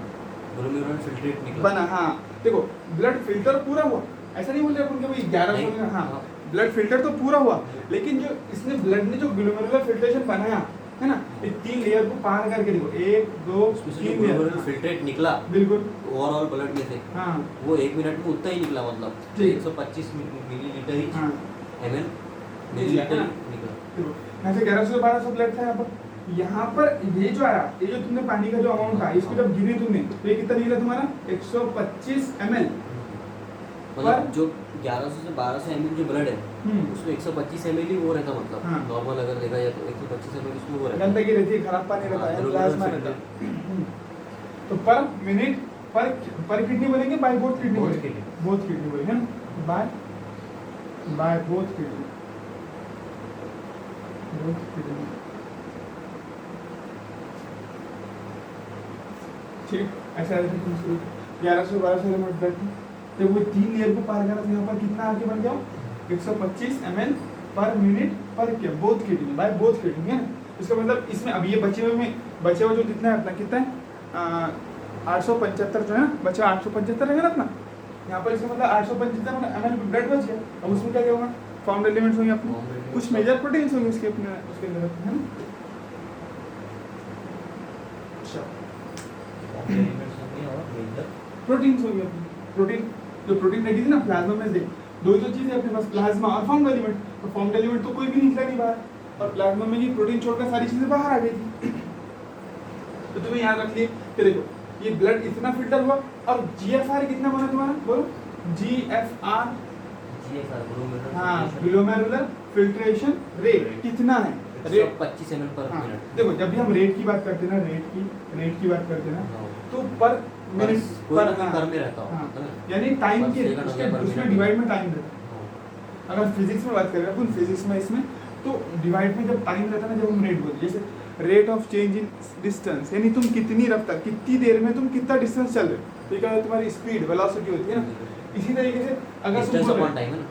ग्लोमेरुलर फिल्ट्रेट निकला बना। हाँ देखो ब्लड फिल्टर पूरा हुआ, ऐसा नहीं बोल रहे अपन कि भाई 1100 में, हाँ ब्लड फिल्टर तो पूरा हुआ, लेकिन जो इसने ब्लड ने जो ग्लोमेरुलर फिल्ट्रेशन बनाया है ना, ये 3 लेयर को पार करके देखो 1 2 3 लेयर फिल्ट्रेट निकला बिल्कुल ओवरऑल ब्लड में से, हाँ वो 1 मिनट में उतना ही निकला, मतलब ठीक। 125 मिलीलीटर ही हाँ ml मिलीलीटर निकला। देखो यहाँ से 1100 से 1200 ब्लड था यहाँ पर ये जो आया, ये जो तुमने पानी का जो अमाउंट था इसको जब गिने तुमने तो ये कितना निकला तुम्हारा 125 ml, मतलब जो 1100 से 1200 ml जो ब्लड है उसमें 125 ml ही वो रहता, मतलब हाँ। नॉर्मल अगर देखा जाए तो 125 ml उसमें वो रहता। गंदगी रहती है, खराब पानी रहता है, प्लाज्मा रहता है। तो पर मिनट पर किडनी बोलेंगे, बाय बोथ किडनी बोलेंगे, बोथ किडनी बोलेंगे ना, by both kidney, both kidney, ठीक। ऐसा 1100 1200 ml ब्लड तो वो 3 लेयर को पार करा, तो यहाँ पर कितना आगे बन गया 125 ml पर मिनट पर क्या, both kidney by both kidney है ना। इसका मतलब इसमें अब ये बचे हुए जो कितना है अपना, कितना है 875 जो है ना, बचा 875 रहेगा ना अपना, यहाँ पर इसका मतलब 875 ml ब्लड बच गया। अब उसमें क्या होगा, फॉर्म्ड एलिमेंट्स होंगे अपने, कुछ मेजर प्रोटीन्स होंगे उसके अपने उसके अंदर है ना। प्रोटीन्स होंगे अपने, प्रोटीन जो प्रोटीन रखी थी ना प्लाज्मा में से, दो ही तो चीजें अपने पास, प्लाज्मा और फॉर्म्ड एलिमेंट। तो फॉर्म्ड एलिमेंट तो कोई भी निकला नहीं बाहर, और प्लाज्मा में ही प्रोटीन छोड़कर सारी चीजें बाहर आ गई थी। तो तुम्हें याद रखिए कि देखो ये ब्लड इतना फिल्टर हुआ, और जीएफआर कितना बना तुम्हारा बोलो, जीएफआर, हाँ ग्लोमेरुलर फिल्ट्रेशन रेट कितना है, 125 ml पर हाँ, मिनट। देखो जब भी हम रेट की बात करते हैं ना, रेट की बात करते हैं ना, तो पर मिनट कोई ना पर कोई हाँ, कर में रहता हो, हाँ, है ना? यानी टाइम पर के सेकंड हो गया, पर उसमें मिनट। डिवाइड में टाइम रहता है। अगर फिजिक्स में बात करें अपन फिजिक्स में इसमें तो डिवाइड में जब टाइम रहता है ना, जब हम रेट बोलते हैं जैसे rate of change in distance, यानी तुम कितनी रफ्तार कितनी देर में तुम कितना डिस्टेंस चल रहे हो, ठीक है, तुम्हारी स्पीड वेलोसिटी होती है ना। इसी तरीके से अगर डिस्टेंस अपॉन टाइम है ना,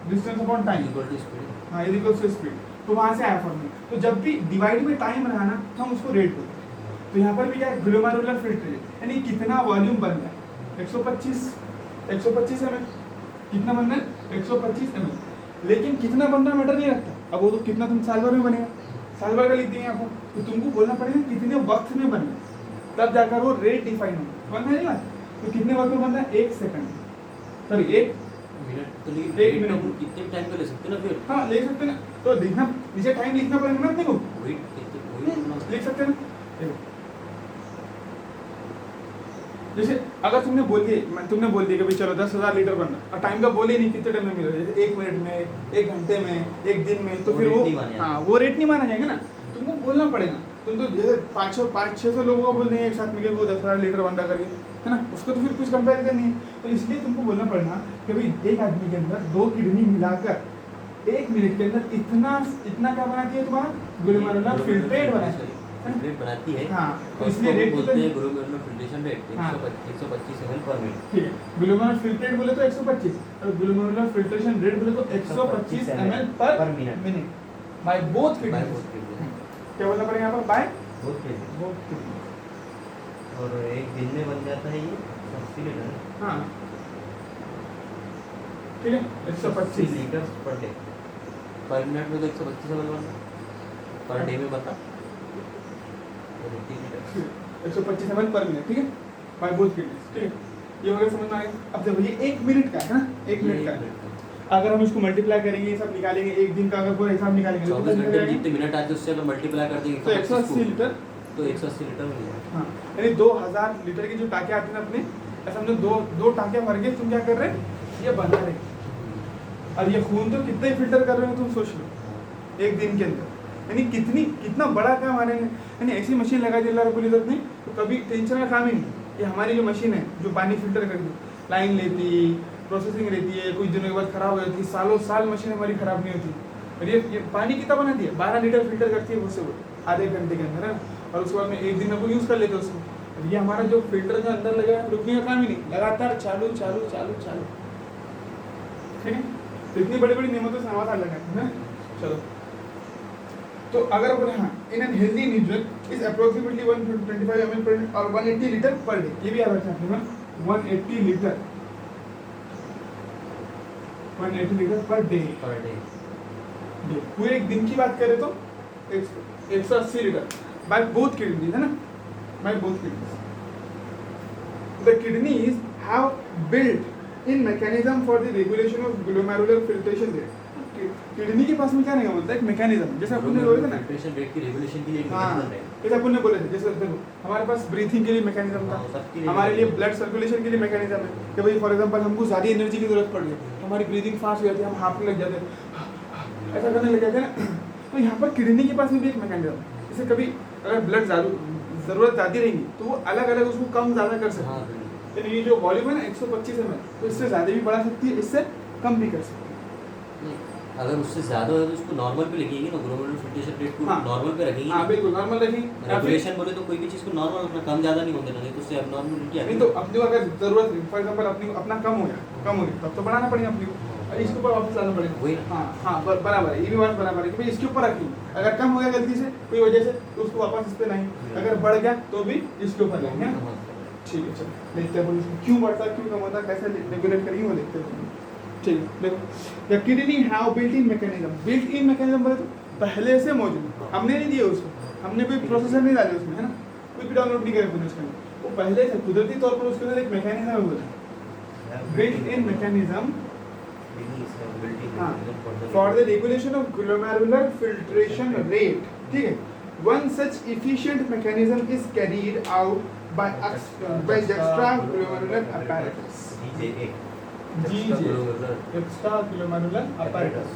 distance upon time equal to speed. हाँ इज इक्वल टू स्पीड, तो वहाँ से आया फॉर्मूला। तो जब भी डिवाइड में टाइम रहा ना तो हम उसको रेट बोलते हैं। तो यहाँ पर भी क्या है, ग्लोमेरुलर फिल्टर यानी कितना वॉल्यूम बन रहा है 125 ml, कितना बन रहा है 125 ml, लेकिन कितना बन रहा है मैटर नहीं रखता। अब वो तो कितना तुम साल भर में बनेगा, साल भर का लिख देंगे आपको, तो तुमको बोलना पड़ेगा कितने वक्त में बन रहा है, तब जाकर वो रेट डिफाइन होगा। बन रहा है ना, तो कितने वक्त में बन रहा है 1 सेकंड, सॉरी 1 मिनट। तो लेकिन एक रेट मिनट। हम कितने टाइम पे ले सकते हैं ना फिर, हाँ ले सकते हैं ना, तो लिखना नीचे टाइम लिखना पड़ेगा ना अपने को, वही कितने वही लिख सकते हैं ना। देखो जैसे अगर तुमने बोल दिया कि भाई चलो 10,000 लीटर बनना, और टाइम का बोले नहीं कितने टाइम में मिलेगा, जैसे 1 मिनट में, 1 घंटे में, 1 दिन में, तो वो फिर रेट वो नहीं माना हाँ वो रेट नहीं माना जाएगा ना, तुमको बोलना पड़ेगा। तुम तो जैसे 500-600 लोगों को बोल देंगे एक साथ मिलकर वो 10,000 लीटर बंदा करके, है ना, उसको तो फिर कुछ कंपेरिजन नहीं है। तो इसलिए तुमको बोलना पड़ेगा कि भाई एक आदमी के अंदर 2 किडनी मिलाकर 1 मिनट के अंदर इतना क्या बनाती है तुम्हारा ग्लोमेरुलर फिल्ट्रेट बनाती है रेट बनाती है। हाँ, तो और इसलिए उसको रेट बोलते हैं ग्लोमेरुलर फिल्ट्रेशन रेट, हाँ। 125 ml पर मिनट। ठीक है, ग्लोमेरुलर फिल्ट्रेट बोले तो 125 और ग्लोमेरुलर फिल्ट्रेशन रेट बोले तो 125 ml पर minute by both bye kidney. Both kidney. क्या बोलना पड़ेगा यहाँ पर, by both kidney. Both kidney. और एक दिन में बन जाता है ये 80 लीटर, हाँ ठीक है, 125 लीटर पर डे। पर मिनट में तो 125 ml बनता, पर डे में बता 80 लीटर। 125 ml पर मिनट, ठीक है, बाय बोथ किडनी, ठीक है, ये वगैरह समझ में आएगा। अब देखो ये 1 मिनट का है ना, 1 मिनट का है। अगर हम इसको मल्टीप्लाई करेंगे, ये सब निकालेंगे, एक दिन का अगर पूरा हिसाब निकालेंगे तो 24 कितना घंटे में निकलेगा? जितने मिनट आते हैं उससे अगर मल्टीप्लाई कर देंगे तो 180 लीटर, तो 180 लीटर मिल जाएगा। हाँ यानी 2000 लीटर की जो टाके आती है ना अपने, ऐसा हमने दो टाके भर के तुम क्या कर रहे हैं, ये बना रहे हैं। और ये खून तो कितना ही फिल्टर कर रहे हो तुम सोच लो एक दिन के अंदर, यानी कितना बड़ा काम आ रहे हैं। यानी ऐसी मशीन लगा दी अल्लाह रब्बुल इज़्ज़त ने तो कभी टेंशन का काम ही नहीं। ये हमारी जो मशीन है जो पानी फिल्टर करती, लाइन लेती, प्रोसेसिंग रहती है, कुछ दिनों के बाद खराब हो जाती है, सालों साल मशीन हमारी खराब नहीं होती। और ये पानी कितना बनाती है, 12 लीटर फिल्टर करती है उससे, वो आधे घंटे के अंदर है ना, और उसके बाद में एक दिन में वो यूज़ कर लेते हैं उसको। और ये हमारा जो फिल्टर का अंदर लगा है रुकने का काम ही नहीं, लगातार चालू चालू चालू चालू, ठीक है। तो इतनी बड़ी बड़ी नियमतों से हमारा लगा है। चलो तो अगर बोले हाँ in an healthy individual is approximately 125 ml पर और 180 लीटर पर डे, ये भी याद रखना है 180 लीटर पर डे। पूरे एक दिन की बात करें तो 180 लीटर बाय बोथ किडनीज, है ना, by both kidneys. The kidneys have built in mechanism for the regulation of glomerular filtration rate. Kidney के पास में क्या नहीं बोलता है, एक मैकेनिज्म, जैसे अपन ने बोले थे ना फिल्ट्रेशन रेट की रेगुलेशन के लिए एक हाँ, मैकेनिज्म है। जैसे अपन ने बोले थे, जैसे देखो हमारे पास ब्रीथिंग के लिए मैकेनिज्म था, हाँ, सबके लिए हमारे लिए mechanism। ब्लड सर्कुलेशन के लिए मैकेनिज्म है कि भाई फॉर एग्जांपल हमको ज़्यादा एनर्जी की जरूरत पड़ गई तो हमारी ब्रीदिंग फास्ट हो जाती है, हम हांफने लग जाते हैं, ऐसा करने लग जाते हैं ना। तो यहाँ पर किडनी के पास में भी एक मैकेनिज्म है, जैसे कभी अगर ब्लड ज़रूरत ज़्यादा रहेंगी तो वो अलग अलग उसको कम ज़्यादा कर सकते हाँ, हैं। यानी ये जो वॉल्यूम है ना 125 ml, तो इससे ज़्यादा भी बढ़ा सकती है, इससे कम भी कर सकती है। नहीं, अगर उससे ज़्यादा हो तो उसको नॉर्मल पे लिखेंगे ना, ग्लोमेरुलर फिल्ट्रेशन रेट को हाँ। नॉर्मल पे रखेंगे। हाँ बिल्कुल नॉर्मल रखेंगे, या फिर रेगुलेशन बोले तो कोई भी चीज़ को नॉर्मल रखना, कम ज़्यादा नहीं होने देना, नहीं तो उससे एबनॉर्मलिटी आती नहीं है। तो अपने को अगर जरूरत है फॉर एग्जांपल अपना कम हो गया तब तो बढ़ाना पड़ेगा अपने को, और इसके ऊपर वापस लाना पड़ेगा। वही हाँ हाँ बराबर है, ये भी बात बराबर है कि भाई इसके ऊपर रखिए, अगर कम हो गया गलती से कोई वजह से तो उसको वापस इस पे लाएंगे, अगर बढ़ गया तो भी इसके ऊपर लाएंगे। हाँ? ठीक है चलो देखते हैं इसमें क्यों बढ़ता है, क्यों कम होता है, कैसे रेगुलेट करेंगे वो देखते हैं। ठीक है देखो, the kidney have built in mechanism बोले तो पहले से मौजूद, हमने नहीं दिया उसको, हमने कोई प्रोसेसर नहीं डाले उसमें, है ना, कुछ भी डाउनलोड नहीं करे अपने उसके अंदर, वो पहले से कुदरती तौर पर उसके अंदर एक मैकेनिज्म है, बोला built in mechanism for the regulation of glomerular filtration rate. ठीक है, one such efficient mechanism is carried out by extra glomerular apparatus। Extra glomerular apparatus।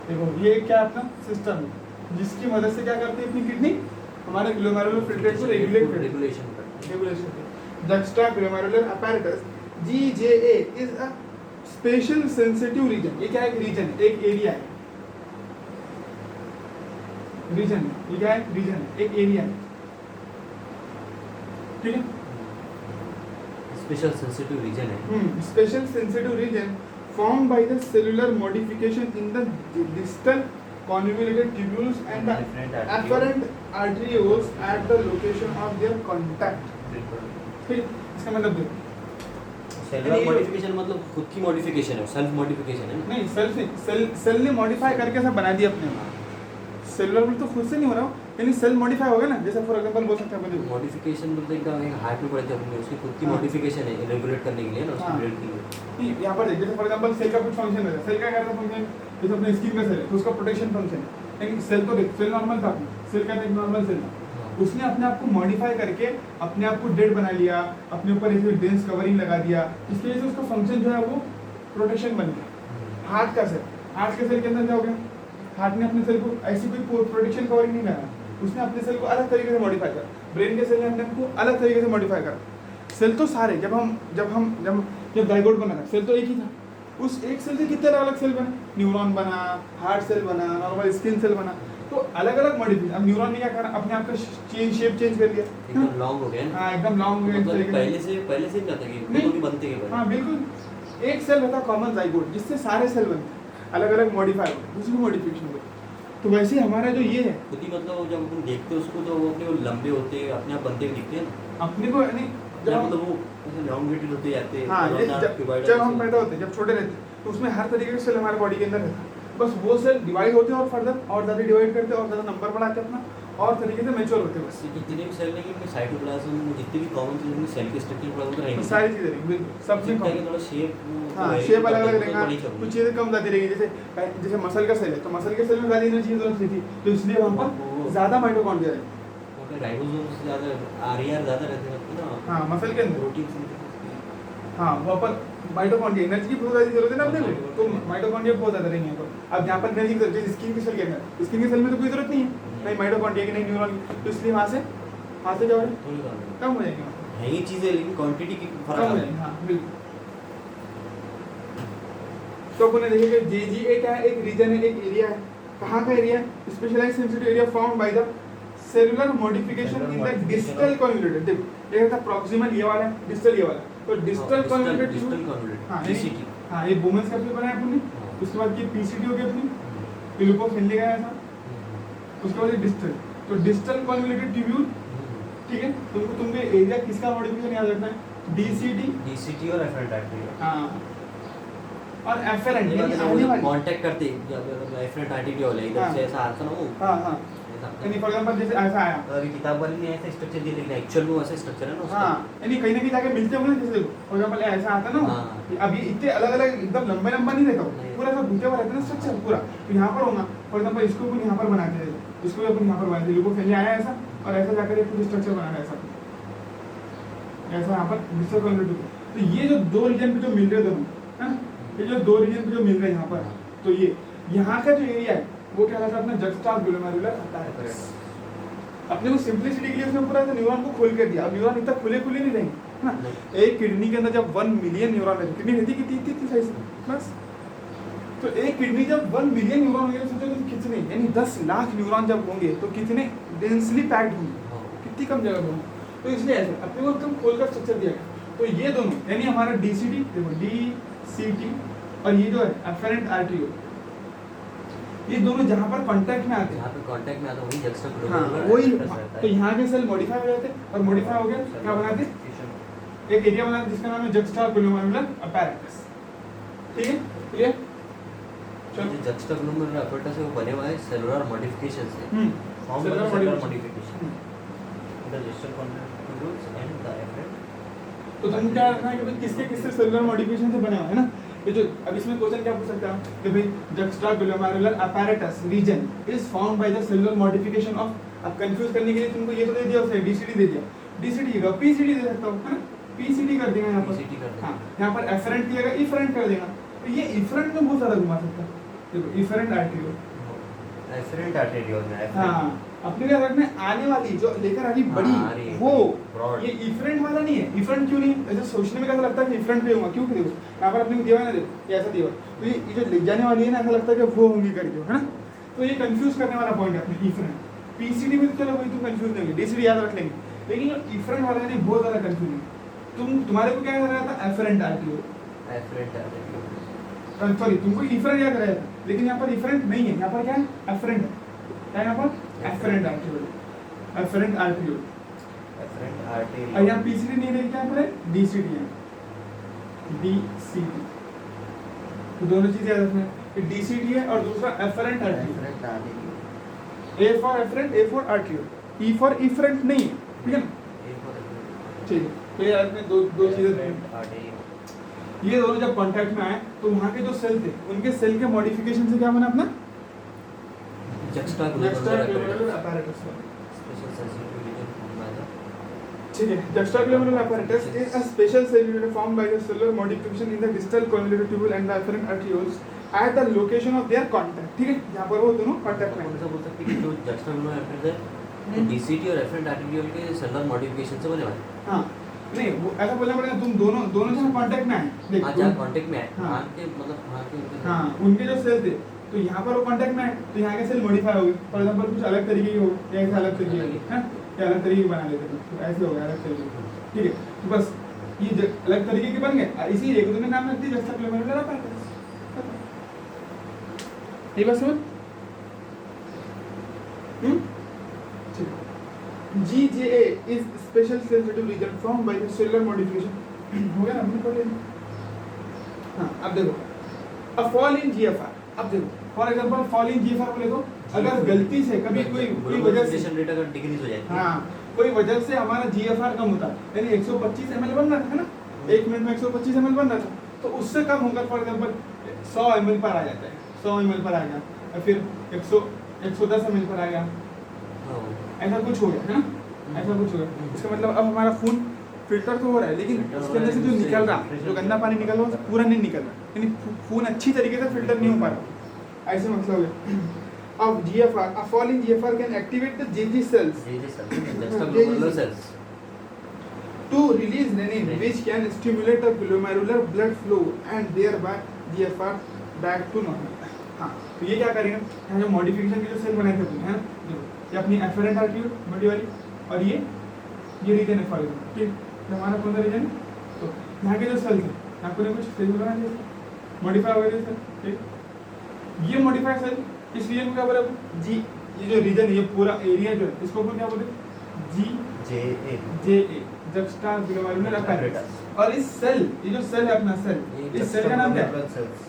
देखो ये क्या अपना सिस्टम है जिसकी मदद से क्या करती है अपनी किडनी, हमारे ग्लोमेरुलर फिल्ट्रेट को रेगुलेट करती है, regulation the extra glomerular apparatus GJA is a special sensitive region, ये क्या है? रीजन, एक एरिया है, रीजन, ये क्या है? रीजन है, एक एरिया है, ठीक है। स्पेशल सेंसिटिव रीजन है। Special sensitive region formed by the cellular modification in the distal convoluted tubules and the afferent arterioles at the location of their contact. ठीक है, इसका मतलब देखो, सेलुलर मॉडिफिकेशन मतलब खुद की मॉडिफिकेशन है, सेल्फ मॉडिफिकेशन है ना? नहीं सेल्फ नहीं, सेल ने मॉडिफाई करके ऐसा बना दिया अपने आप। सेलुलर तो खुद से नहीं हो रहा, यानी सेल मॉडिफाई हो गया ना, जैसे फॉर एग्जांपल बोल सकते हैं अपन मॉडिफिकेशन मतलब एकदम एक हार्ट में पड़ते हैं, उसकी खुद की हाँ। मॉडिफिकेशन है रेगुलेट करने के लिए ना, उसकी हाँ। ब्रेड के लिए। नहीं, यहाँ पर देख, जैसे फॉर एग्जांपल सेल का कुछ फंक्शन रहता है, सेल का क्या रहता है फंक्शन, जैसे अपने स्किन का सेल है तो उसका प्रोटेक्शन फंक्शन है, लेकिन सेल तो देख, सेल नॉर्मल था, सेल का एक नॉर्मल सेल था, उसने अपने आप को मॉडिफाई करके अपने आप को डेड बना लिया, अपने ऊपर ऐसे डेंस कवरिंग लगा दिया, इसकी वजह से उसका फंक्शन जो है वो प्रोटेक्शन बन गया। हार्ट का सेल, हार्ट के सेल के अंदर क्या हो गया, हार्ट ने अपने सेल को ऐसी कोई प्रोटेक्शन कवरिंग नहीं लगा, उसने अपने सेल को अलग तरीके से मॉडिफाई करा। ब्रेन के सेल ने अपने को अलग तरीके से मॉडिफाई करा। सेल तो सारे, जब जाइगोट बना था, सेल तो एक ही था, उस एक सेल से कितने अलग सेल बने, न्यूरॉन बना, हार्ट सेल बना, नॉर्मल स्किन सेल बना, तो अलग अलग मॉडिफिकेशन। अब न्यूरॉन ने क्या करा, अपने आप का शेप चेंज कर लिया, एकदम लॉन्ग हो गया ना। हाँ एकदम लॉन्ग हो गया इस मतलब तरीके पहले से नहीं आता कि नहीं। भी बनते के हाँ बिल्कुल, एक सेल रहता कॉमन जाइगोट जिससे सारे सेल बनते हैं, अलग अलग मॉडिफाई होते हैं, दूसरी मॉडिफिकेशन होती है। तो वैसे ही हमारा जो ये है, खुद ही मतलब जब अपन देखते हैं उसको तो वो अपने वो लंबे होते हैं, अपने आप बनते हुए दिखते हैं ना। अपने को नहीं, जब मतलब वो ऐसे लॉन्गेटेड होते जाते हैं। हाँ ये columnar divided जब हम ऐसे। पैदा होते हैं, जब छोटे रहते हैं, तो उसमें हर तरीके के सेल हमारे बॉडी के अंदर रहता है, बस वो सेल डिवाइड होते हैं और फर्दर और ज़्यादा डिवाइड करते हैं और ज़्यादा नंबर बढ़ाते हैं अपना, और तरीके से मैच्योर होते हैं बस। जितने भी सेल नहीं उनके साइटोप्लाज्म में जितने भी कॉमन चीज़ उनके सेल के स्ट्रक्चर पढ़ा होता रहेंगे। सारी चीज़ें रहेंगी बिल्कुल, सब में कॉमन। थोड़ा शेप हाँ शेप अलग अलग रहेगा, कुछ चीज़ें कम ज़्यादा रहेगी, जैसे मसल का सेल है तो मसल के सेल में ज़्यादा एनर्जी की जरूरत नहीं थी, तो इसलिए वहाँ पर ज़्यादा माइटोकॉन्ड्रिया है। राइबोसोम से ज़्यादा आरईआर ज़्यादा रहते हैं ना। हाँ मसल के अंदर, प्रोटीन हाँ वहाँ पर माइटोकॉन्ड्रिया एनर्जी की बहुत ज़्यादा जरूरत है ना अपने को, तो माइटोकॉन्ड्रिया बहुत ज़्यादा रहेंगे यहाँ पर। अब यहाँ पर एनर्जी की जरूरत है स्किन के सेल के अंदर, स्किन के सेल में तो कोई जरूरत नहीं है, नहीं माइटोकॉन्ड्रिया की नहीं न्यूरॉन की, तो इसलिए वहाँ से क्या हो रहा है, थोड़ी ज़्यादा कम हो जाएंगे, है ये चीज़ें, लेकिन क्वांटिटी की कम फर्क हो आता जाएंगे। है। हाँ बिल्कुल। तो अपन ने देखा कि JGA क्या है, एक रीजन है, एक एरिया है, कहाँ का एरिया है, specialised sensitive area found by the cellular modification in the distal convoluted. देखो एक था प्रॉक्सिमल ये वाला है, डिस्टल ये वाला, तो डिस्टल कन्वोल्यूटेड डिस्टल कन्वोल्यूटेड हाँ DCT। हाँ ये वुमेन्स कैप्सूल बनाया अपन ने, उसके बाद ये PCT हो गया अपनी, ग्लूकोज मिल गया ऐसा, उसके बाद ये डिस्टल, तो डिस्टल कन्वोल्यूटेड ट्यूब्यूल, ठीक है। तुमको एरिया किसका मॉडिफिकेशन याद रखना है, DCT और एफरेंट आर्टरी। हाँ, और एफरेंट यानी आने वाली, कांटेक्ट करते जब एफरेंट आर्टरी वाले इधर से ऐसा आता ना वो। हाँ हाँ, यानी फॉर एग्जांपल जैसे ऐसा आया, अभी किताब वाले ने ऐसा स्ट्रक्चर दिया, लेकिन एक्चुअल में वैसा स्ट्रक्चर है ना उसका। हाँ यानी कहीं ना कहीं जाके मिलते होंगे ना, जैसे देखो फॉर एग्जांपल ऐसा आता ना, हाँ। अब ये इतने अलग अलग एकदम लंबा लंबा नहीं रहता, नहीं। पूरा सब घुटे हुआ रहता है ना स्ट्रक्चर पूरा, तो यहाँ पर होगा फॉर एग्जांपल इसको अपन यहाँ पर बनाते हैं, इसको भी अपन यहाँ पर बनाते हैं, लोगों पहले आया ऐसा और ऐसा जाकर एक पूरी स्ट्रक्चर बनाना ऐसा ऐसा यहाँ पर डिस्टल कन्वोल्यूटेड। तो ये जो दो रीजन पे जो मिल रहे दोनों है ना, ये जो दो रीजन पे जो मिल रहे हैं यहाँ पर, तो ये यहाँ का जो एरिया है वो क्या कहता है अपना जक्स्टाग्लोमेरुलर apparatus। अपने को सिंपलिसिटी के लिए उसने पूरा न्यूरॉन को खोल कर दिया, अब न्यूरॉन इतना खुले नहीं रहेंगे ना। एक किडनी के अंदर जब 1 मिलियन न्यूरॉन रहते, किडनी रहती कितनी इतनी साइज बस, तो एक किडनी जब 1 मिलियन न्यूरॉन होंगे, सोचो तो कितने, यानी 10 लाख न्यूरॉन जब होंगे तो कितने डेंसली पैक्ड होंगे, कितनी कम जगह में होंगे, तो इसलिए ऐसे अपने को एकदम खोल कर स्ट्रक्चर दिया गया। तो ये दोनों यानी हमारा DCT, देखो DCT और ये जो है एफरेंट आर्टरियोल, ये दोनों जहाँ पर कांटेक्ट में आते हैं, यहाँ पे कांटेक्ट में आता है वही हाँ जक्स्टाग्लोमेरुलर वही, रहता है। तो यहाँ के सेल मॉडिफाई हो जाते हैं और मॉडिफाई हो गया क्या बनाते, एक एरिया बनाते जिसका नाम है जक्स्टाग्लोमेरुलर apparatus। ठीक है क्लियर, चलो जक्स्टाग्लोमेरुलर apparatus है वो बने हुआ है सेलुलर मॉडिफिकेशन से, form cellular cellular modification। Modification the distal convoluted and the afferent. तो तुम क्या रखना है कि भाई किसके किससे सेलुलर मॉडिफिकेशन से बने हुए है ना, ये जो अब इसमें क्वेश्चन क्या पूछ सकता है कि भाई juxtaglomerular apparatus region is found by the cellular modification of, अब कंफ्यूज करने के लिए तुमको ये तो दे दिया उसने DCT दे दिया, DCT का PCT दे सकता हूं है ना, PCT कर देगा यहाँ पर, PCT कर देगा। हाँ यहाँ पर एफरेंट की जगह इफरेंट कर देगा, तो ये इफरेंट में बहुत ज्यादा घुमा सकता है, देखो इफरेंट आर्टरियोल, एफरेंट आर्टेरियोल में हाँ अपने क्या रखना है, आने वाली जो लेकर आ रही हाँ, बड़ी आ रही है। वो Broad। ये इफरेंट वाला नहीं है। इफरेंट क्यों नहीं? ऐसे सोचने में कैसा लगता है कि इफरेंट भी होगा, क्यों? देखो यहाँ पर अपने को दिया हुआ है ना, देखो ये ऐसा दिया हुआ है, तो ये जो ले जाने वाली है ना, ऐसा लगता है कि वो होंगी करके, है ना? तो ये कंफ्यूज करने वाला पॉइंट है अपने इफरेंट। पीसीडी में तो चलो वही तुम कंफ्यूज नहीं होगी, डीसीडी याद रख लेंगे, लेकिन जो इफरेंट वाला है ना, बहुत ज़्यादा कंफ्यूजिंग। तुम्हारे को क्या याद रहा था? एफरेंट आरटीओ, एफरेंट सॉरी तुमको इफरेंट याद रहा था, लेकिन यहाँ पर इफरेंट नहीं है, यहाँ पर क्या है? एफरेंट है। क्या है यहाँ पर? Afferent arteriole, afferent arteriole. Afferent arteriole. और यहाँ पीसीडी नहीं है, क्या पर है? डीसीडी है, डीसीडी। तो दोनों चीजें याद रखना है, डीसीडी है और दूसरा afferent arteriole. Afferent arteriole. A for afferent, A for arteriole, E for efferent नहीं है, ठीक है ना? ए फॉर ठीक है, तो ये याद रखना, दो चीजें। Afferent arteriole. ये दोनों जब कांटेक्ट में आए तो वहाँ के जो सेल थे, उनके सेल के मॉडिफिकेशन से क्या बना अपना? Juxtaglomeralar apparatus। special sensitive region formed by the ठीक है, juxtaglomerular apparatus is a special cellular formed by the cellular modification in the distal convoluted tubule and the afferent arterioles at the location of their contact। ठीक है, यहाँ पर वो दोनों contact में कौन सा बोल सकते हैं कि जो juxtaglomeralar apparatus है डीसीटी और एफरेंट आर्टेरियल के सेलुलर मॉडिफिकेशन से बने हुए हैं। हाँ, नहीं वो ऐसा बोलना पड़ेगा, तुम दोनों जहाँ कांटेक्ट में आए, देख हाँ, जहाँ कांटेक्ट में है हाँ। वहाँ के मतलब वहाँ के हाँ, उनके जो सेल थे, तो यहाँ पर वो कांटेक्ट में आए तो यहाँ के सेल मॉडिफाई हो गए। फॉर एग्जांपल कुछ अलग तरीके के हो, या ऐसे अलग तरीके के, हैं या अलग तरीके के बना लेते थे, तो ऐसे हो गया अलग तरीके के। ठीक है, तो बस ये अलग तरीके के बन गए, इसीलिए एक तुमने नाम रख दिया juxtaglomerular apparatus। ये बस समझ? ठीक है। GJA is special sensitive region formed by the cellular modification। हो गया ना, हमने पढ़ लिया। हाँ, अब देखो, a fall in GFR। अब देखो, for example fall in GFR बोले तो अगर गलती से कभी कोई वजह से रेट अगर डिक्रीज हो जाए, हाँ, कोई वजह से हमारा GFR कम होता है, यानी 125 ml बन रहा था, है ना? 1 मिनट में 125 ml बन रहा था, तो उससे कम होकर फॉर एग्जांपल 100 ml पर आ जाता है, 100 ml पर आ गया, और फिर 110 ml पर आ गया, ऐसा कुछ हो गया, है ना? ऐसा कुछ हो गया। इसका मतलब अब हमारा खून फिल्टर तो हो रहा है, लेकिन उसके अंदर से जो निकल रहा, जो गंदा पानी निकल रहा है, पूरा नहीं निकल रहा, यानी खून अच्छी तरीके से फिल्टर नहीं हो पा रहा, ऐसे मतलब है। अब GFR, a fall in GFR can activate the JG cells juxtaglomerular cells to release renin, which can stimulate the glomerular blood flow and thereby GFR back to normal। हाँ, तो ये क्या करेगा? यहाँ जो मॉडिफिकेशन के जो सेल बनाए थे अपने, है ना? देखो, ये अपनी एफरेंट आर्टरी बड़ी वाली, और ये रीजन है फॉर एग्जाम्पल, ठीक? तो हमारा कौन सा रीजन? तो यहाँ के जो सेल थे, आपको ने कुछ सेल बना दिया, मॉडिफाई हो गए थे, ठीक? ये मॉडिफाई सेल इस रीजन को क्या बोले? जी, ये जो रीजन है, ये पूरा एरिया जो है, इसको अपन क्या बोले? JA, juxtaglomerular apparatus। और इस सेल, ये जो सेल है अपना सेल, इस सेल का नाम क्या है?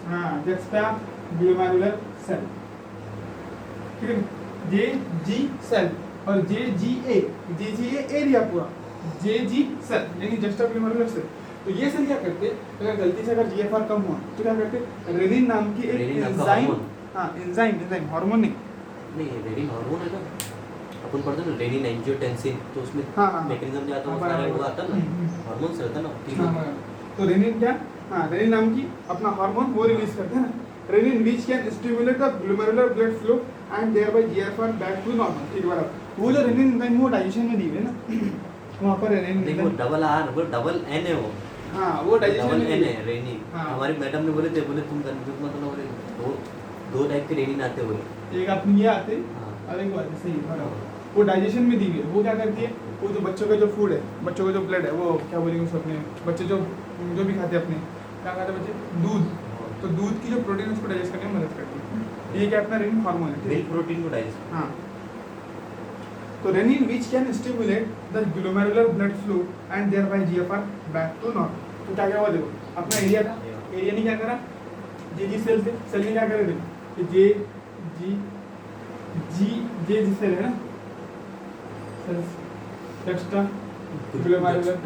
हाँ, juxtaglomerular सेल, ठीक है? JG सेल और JGA एरिया पूरा, JG सेल यानी juxtaglomerular सेल। तो ये सेल क्या करते हैं? अगर गलती से अगर GFR कम हुआ तो क्या करते हैं? रेनिन नाम की एक एंजाइम, हाँ एंजाइम हार्मोन नहीं, रेनिन हार्मोन है ना, अपन पढ़ते हैं ना रेनिन एंजियोटेंसिन, तो उसमें मैकेनिज्म जो आता है वो सारा वो आता है ना, हार्मोन से रहता है ना, ठीक है? तो रेनिन क्या? हाँ, रेनिन नाम की अपना हार्मोन वो रिलीज करते हैं ना, renin which can stimulate the glomerular blood flow and thereby GFR back to normal. ठीक है, वो जो रेनिन एंजाइम वो डाइजेशन में दी हुई है ना, वहाँ पर रेनिन देखो डबल आर वो डबल एन है वो, हाँ वो डाइजेशन डबल में एन है रेनिन। हाँ। हमारी मैडम ने बोले तुम कंफ्यूज मत होना, बोले दो टाइप के रेनिन आते बोले, एक अपनी ये आते हाँ। और एक बात सही है, वो डाइजेशन में दी हुई है। वो क्या करती है? वो जो बच्चों का जो फूड है, बच्चों का जो ब्लड है, वो क्या बोलेंगे उसको, अपने बच्चे जो भी खाते हैं, अपने क्या खाते हैं बच्चे? दूध। तो दूध की जो प्रोटीन उसको डाइजेस्ट करने में मदद करती है। ये क्या अपना रेनिन हार्मोन है, मिल्क प्रोटीन को डाइजेस्ट। हाँ, तो renin which can stimulate the glomerular blood flow and thereby GFR back to normal. तो क्या हुआ? देखो अपना एरिया था, एरिया ने क्या करा? JG सेल थे, सेल ने क्या करे? देखो जे सेल है ना, juxtaglomerular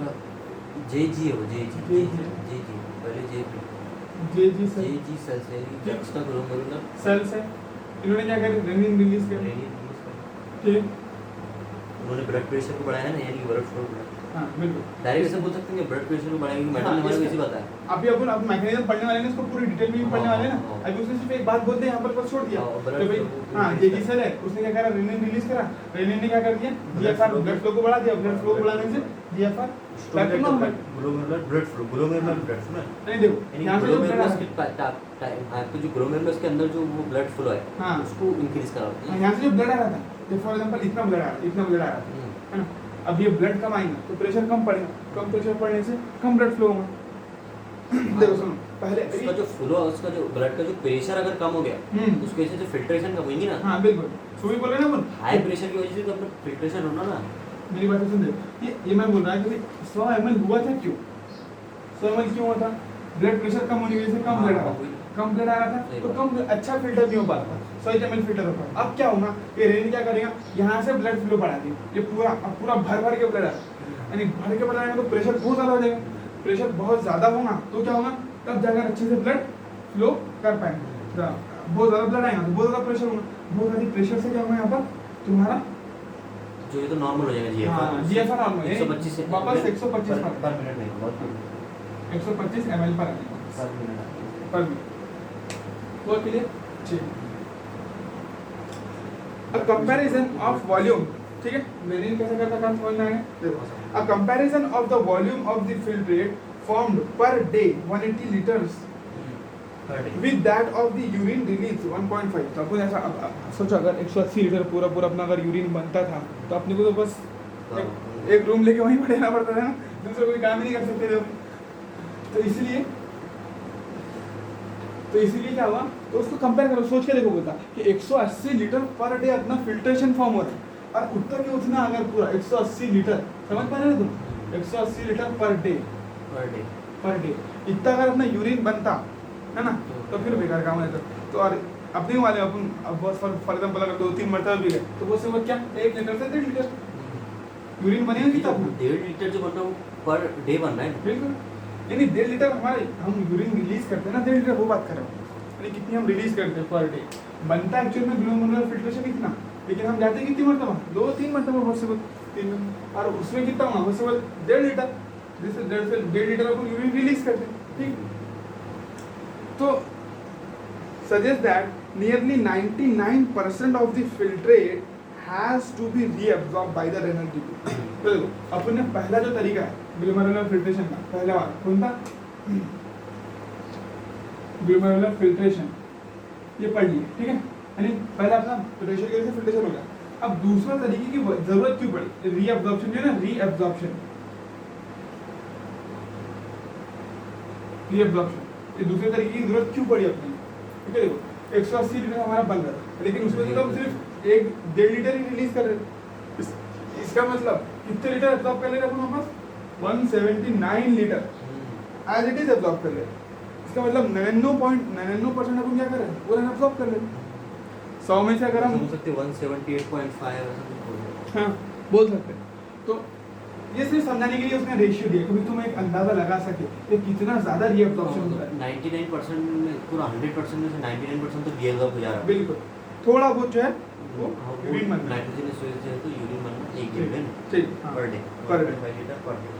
JG है वो, JG पहले JG सेल, JG सेल से juxtaglomerular सेल्स है। इन्होंने क्या करे? रेनिन रिलीज कर, रेनिन रिलीज कर, ठीक? उन्होंने ब्लड प्रेशर को बढ़ाया ना, यानी ब्लड फ्लो बढ़ाया। हाँ बिल्कुल। डायरेक्ट ऐसे बोल सकते हैं कि ब्लड प्रेशर को बढ़ाएंगे, मैडम ने हमारे को इसी बताया। अभी अपन अब मैकेनिज्म पढ़ने वाले हैं, इसको पूरी डिटेल में भी पढ़ने वाले हैं ना। हाँ। अभी उसने सिर्फ एक बात बोलते हैं यहाँ पर छोड़ दिया हाँ, blood तो भाई flow को हाँ release जेजी सेल है, उसने क्या करा, रेनिन रिलीज करा, रेनिन ने क्या कर दिया, जीएफआर ब्लड फ्लो को बढ़ा दिया, ब्लड फ्लो को बढ़ाने से GFR back to normal. Glomerular blood flow, glomerular blood flow नहीं देखो यहाँ से जो ब्लड आ रहा है, आपको जो ग्लोमेरुलस के अंदर जो वो ब्लड फ्लो है हाँ उसको इंक्रीज कराती है। यहाँ से जो ब्लड आ रहा था, फॉर एग्जांपल इतना ब्लड आ रहा था, इतना ब्लड आ रहा था, है ना। अब ये ब्लड कम आएगा तो प्रेशर कम पड़ेगा, कम प्रेशर पड़ने से कम ब्लड फ्लो होगा। देखो सुनो, पहले उसका जो फ्लो, उसका जो ब्लड का जो प्रेशर अगर कम हो गया उसकी वजह से जो फिल्ट्रेशन कम होगी ना। हाँ बिल्कुल, सुबह बोल रहे हैं ना अपन, हाई प्रेशर की वजह से तो अपना फिल्ट्रेशन होना ना। मेरी बात सुन दे, ये मैं बोल रहा हूँ कि 100 ml हुआ था क्यों, 100 ml क्यों हुआ था, ब्लड प्रेशर कम होने की वजह से कम ब्लड आ रहा था, कम ब्लड आ रहा था तो कम अच्छा फिल्टर नहीं हो पा रहा था, 100 ml फिल्टर हो पा। अब क्या होगा, ये रेन क्या करेगा, यहाँ से ब्लड फ्लो बढ़ा देगा, ये पूरा अब पूरा भर भर के ब्लड आ रहा है, यानी भर के ब्लड आएगा तो प्रेशर बहुत ज़्यादा हो जाएगा, प्रेशर बहुत ज़्यादा होगा तो क्या होगा, तब जाकर अच्छे से ब्लड फ्लो कर पाएंगे। बहुत ज़्यादा ब्लड आएगा तो बहुत ज़्यादा प्रेशर होगा, बहुत ज़्यादा प्रेशर से क्या होगा, यहाँ पर तुम्हारा जो ये तो नॉर्मल हो जाएगा जीएफआर। हाँ जीएफआर नॉर्मल है, 125 से वापस 125 पर मिनट नहीं, बहुत 125 ml पर आएगा पर मिनट। पर मिनट, वो क्लियर। ठीक, अ कंपैरिजन ऑफ वॉल्यूम, ठीक है, वेरिएंट कैसे करता काम समझ में आएगा। देखो, a comparison of the volume of the filtrate formed per day 180 litres with that of the urine release 1.5। तो अपन ऐसा अब सोचो, अगर 180 लीटर पूरा पूरा अपना अगर यूरिन बनता था तो अपने को तो बस एक रूम लेके वहीं पर रहना पड़ता था ना, दूसरा कोई काम ही नहीं कर सकते थे। तो इसीलिए क्या हुआ, तो उसको कंपेयर करो, सोच के देखो बोलता कि 180 लीटर पर डे अपना फिल्ट्रेशन फॉर्म हो रहा है और उत्तर के उतना अगर पूरा 180 लीटर, समझ पा रहे हो तुम, 180 लीटर पर डे इतना अगर अपना यूरिन बनता है ना, तो फिर बेकार काम रहता। तो और अपने वाले अपन अब बहुत फॉर एग्जांपल अगर 2-3 मरतबा भी गए तो वो से वो क्या 1 लीटर से 1.5 लीटर यूरिन बनेगा कितना, 1.5 लीटर जो बन रहा है पर डे बन रहा है। बिल्कुल, यानी 1.5 लीटर हमारे हम यूरिन रिलीज करते हैं ना, 1.5 लीटर वो बात कर रहे हैं, यानी कितनी हम रिलीज करते हैं पर डे। बनता एक्चुअल में ग्लोमेरुलर फिल्ट्रेशन कितना, लेकिन हम जाते कितनी मरतबा, 2-3 मरतबा पॉसिबल 3, और उसमें कितना होगा पॉसिबल 1.5 लीटर, जिससे 1.5 लीटर अपन यूरिन रिलीज करते हैं। ठीक, तो suggest that nearly 99% of the filtrate has to be reabsorbed by the renal tube। तो देखो अपन ने पहला जो तरीका है ग्लोमेरुलर फिल्ट्रेशन का, पहला वाला कौन था, ग्लोमेरुलर फिल्ट्रेशन, ये पढ़ लिए, ठीक है, यानी पहला अपना प्रेशर की वजह से फिल्ट्रेशन हो गया। अब दूसरा तरीके की जरूरत क्यों पड़ी, रीअब्जॉर्प्शन जो है ना, रीअब्जॉर्प्शन, ये दूसरे तरीके की जरूरत क्यों पड़ी अपनी, ठीक है। देखो 180 लीटर हमारा बन रहा था, लेकिन उसमें से तो हम सिर्फ 1.5 लीटर ही रिलीज कर रहे थे, इसका मतलब कितने लीटर एब्जॉर्ब कर ले रहे अपन वापस, 179 litre as it is absorb कर ले। इसका मतलब 99.99% अपन क्या कर रहे हैं, पूरा एब्जॉर्ब कर ले। 100 में से अगर हम बोल सकते 178.5 ऐसा कुछ बोल रहे हैं। हाँ बोल सकते हैं। तो ये सिर्फ समझाने के लिए उसने रेशियो दिया, कभी तुम एक अंदाजा लगा सके कि कितना ज्यादा रीअब्जॉर्प्शन होता है। 99% में पूरा 100% में से 99% तो रीअब्जॉर्ब हो जा रहा है। बिल्कुल, थोड़ा बहुत जो है वो यूरिन बनना है, नाइट्रोजनस वजह से तो यूरिन बनना 1 लीटर ठीक पर डे, पर 1.5 litre per day.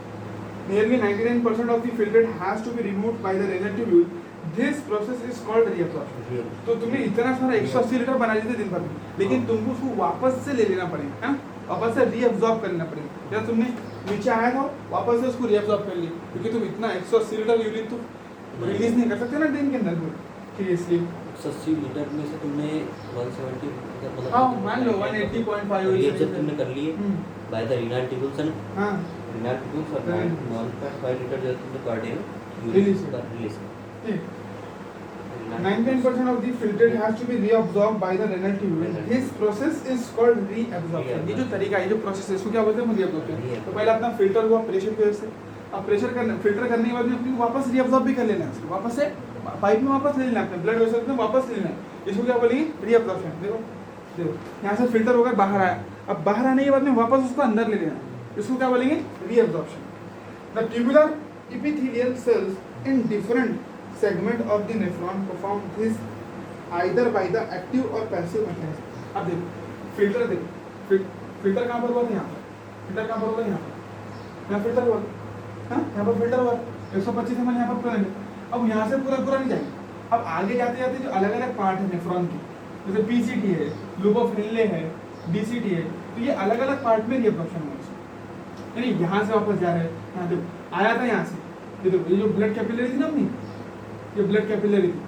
Nearly 99% of the filtrate has to be removed by the renal tubule. This process is called reabsorption। तो तुमने इतना सारा 180 लीटर बना दिए थे दिन भर में, लेकिन तुमको उसको वापस से ले लेना पड़ेगा, है ना, वापस से रीअब्जॉर्ब करना पड़ेगा। या तुमने नीचे आया था वापस से उसको रीअब्जॉर्ब कर लिया, क्योंकि तुम इतना 180 लीटर यूरिन तो रिलीज नहीं कर सकते ना दिन के अंदर पूरा, ठीक है, इसलिए 180 लीटर में से तुमने 170 मतलब हाँ मान लो 180.5 रीअब्जॉर्ब तुमने कर लिए by the renal tubules and हाँ renal tubes और 1.5 लीटर जो तुमने पर डे Release। रिलीज। ठीक, 99% of the filtrate has to be reabsorbed by the renal tubule। This process is called reabsorption। ये जो तरीका है, ये जो प्रोसेस है, इसको क्या बोलते हैं, reabsorption। तो पहले अपना फिल्टर हुआ प्रेशर की वजह से, अब प्रेशर करने फिल्टर करने के बाद में अपनी वापस रीअब्सॉर्ब भी कर लेना है, उसको वापस से पाइप में वापस ले लेना है, ब्लड वेसल में वापस ले लेना है, इसको क्या बोलेंगे, रीअब्सॉर्प्शन। देखो देखो यहाँ से फिल्टर होकर बाहर आया, अब बाहर आने के बाद में वापस उसको अंदर ले लेना है, इसको क्या बोलेंगे, reabsorption. The tubular epithelial cells in different segment of the nephron perform this either by the active or passive mechanism। अब देखो फिल्टर, देखो फिल्टर कहाँ पर हुआ था, यहाँ पर फिल्टर कहाँ पर हुआ, यहाँ पर यहाँ फिल्टर हुआ, हाँ यहाँ पर फिल्टर हुआ, 125 ml यहाँ पर पूरा लेंगे। अब यहाँ से पूरा पूरा नहीं जाएंगे, अब आगे जाते जाते जो अलग अलग पार्ट है नेफ्रॉन के, जैसे पीसीटी है, लूप ऑफ रिले है, डीसीटी है, तो ये अलग अलग पार्ट में रीअब्जॉर्प्शन होगा। यानी यहाँ से वापस जा रहे हैं, यहाँ देखो आया था यहाँ से, ये देखो ये जो ब्लड कैपिलरी थी ना अपनी, ये ब्लड कैपिलरी थी,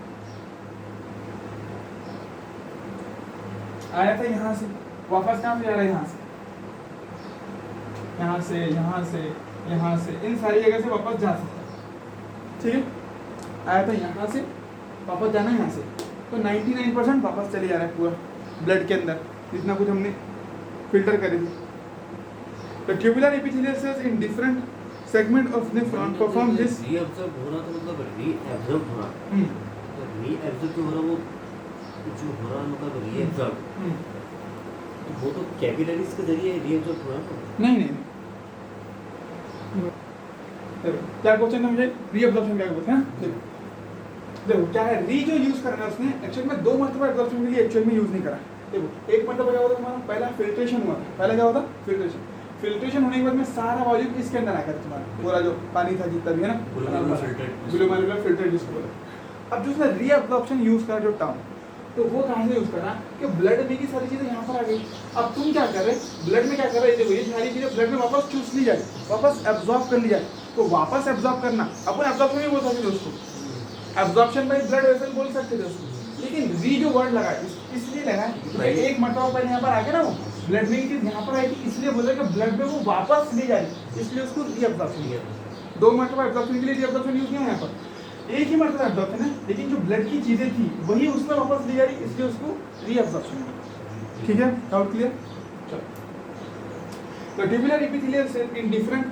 आया था यहाँ से, वापस कहाँ से जा रहा है, यहाँ से, यहाँ से, यहाँ से, यहाँ से, इन सारी जगह से वापस जा सकता है। ठीक है, आया था यहाँ से, वापस जाना है यहाँ से, तो 99% वापस चले जा रहा है पूरा ब्लड के अंदर, जितना कुछ हमने फिल्टर करे थे। The tubular epithelial cells in different segment of nephron perform this reabsorb होना, तो मतलब रीअब्जॉर्ब होना, तो रीअब्जॉर्ब जो हो रहा, वो जो हो रहा मतलब रीअब्जॉर्ब, तो वो तो कैपिलरीज के जरिए रीअब्जॉर्ब हो रहा। नहीं नहीं, क्या क्वेश्चन है मुझे, रीअब्जॉर्प्शन क्या बोलते हैं। देखो क्या है, री जो यूज करना है उसने एक्चुअल में 2 मरतबा एब्जॉर्प्शन के लिए एक्चुअल में यूज नहीं करा। देखो एक मरतबा क्या होता तुम्हारा, पहला फिल्ट्रेशन हुआ था, पहला क्या होता फिल्ट्रेशन, फिल्ट्रेशन होने के बाद में सारा वॉल्यूम इसके अंदर आकर तुम्हारा पूरा जो पानी था जितना भी है ना, ग्लोमेरुलर फिल्टर जिसको बोला। अब जो उसने रीअब्जॉर्प्शन यूज करा जो टर्म, तो वो कहाँ से यूज करना कि ब्लड में की सारी चीजें यहाँ पर आ गई। अब तुम क्या कर रहे, ब्लड में क्या कर रहे, देखो ये सारी चीजें ब्लड में वापस चूस ली जाए, वापस एब्जॉर्ब कर ली जाए। तो वापस एब्जॉर्ब करना, अपन एब्जॉर्प्शन नहीं बोल सकते दोस्तों, एब्जॉर्प्शन बाय ब्लड वेसल बोल सकते थे उसको, लेकिन री जो वर्ड लगा इसलिए लगा है एक मरतबा पहले यहाँ पर आ गया ना, वो ब्लड में की चीज यहाँ पर आई थी, इसलिए बोला कि ब्लड में वो वापस ली जाए, इसलिए उसको रीअब्जॉर्प्शन किया। 2 मरतबा एब्जॉर्प्शन के लिए रीअब्जॉर्प्शन यूज किया यहाँ पर, एक ही मरतबा एब्जॉर्प्शन है, लेकिन जो ब्लड की चीजें थी वही उसमें वापस ली जा रही, इसलिए उसको रीअब्जॉर्प्शन। ठीक है, डाउट क्लियर। चलो, तो tubular epithelial cell in different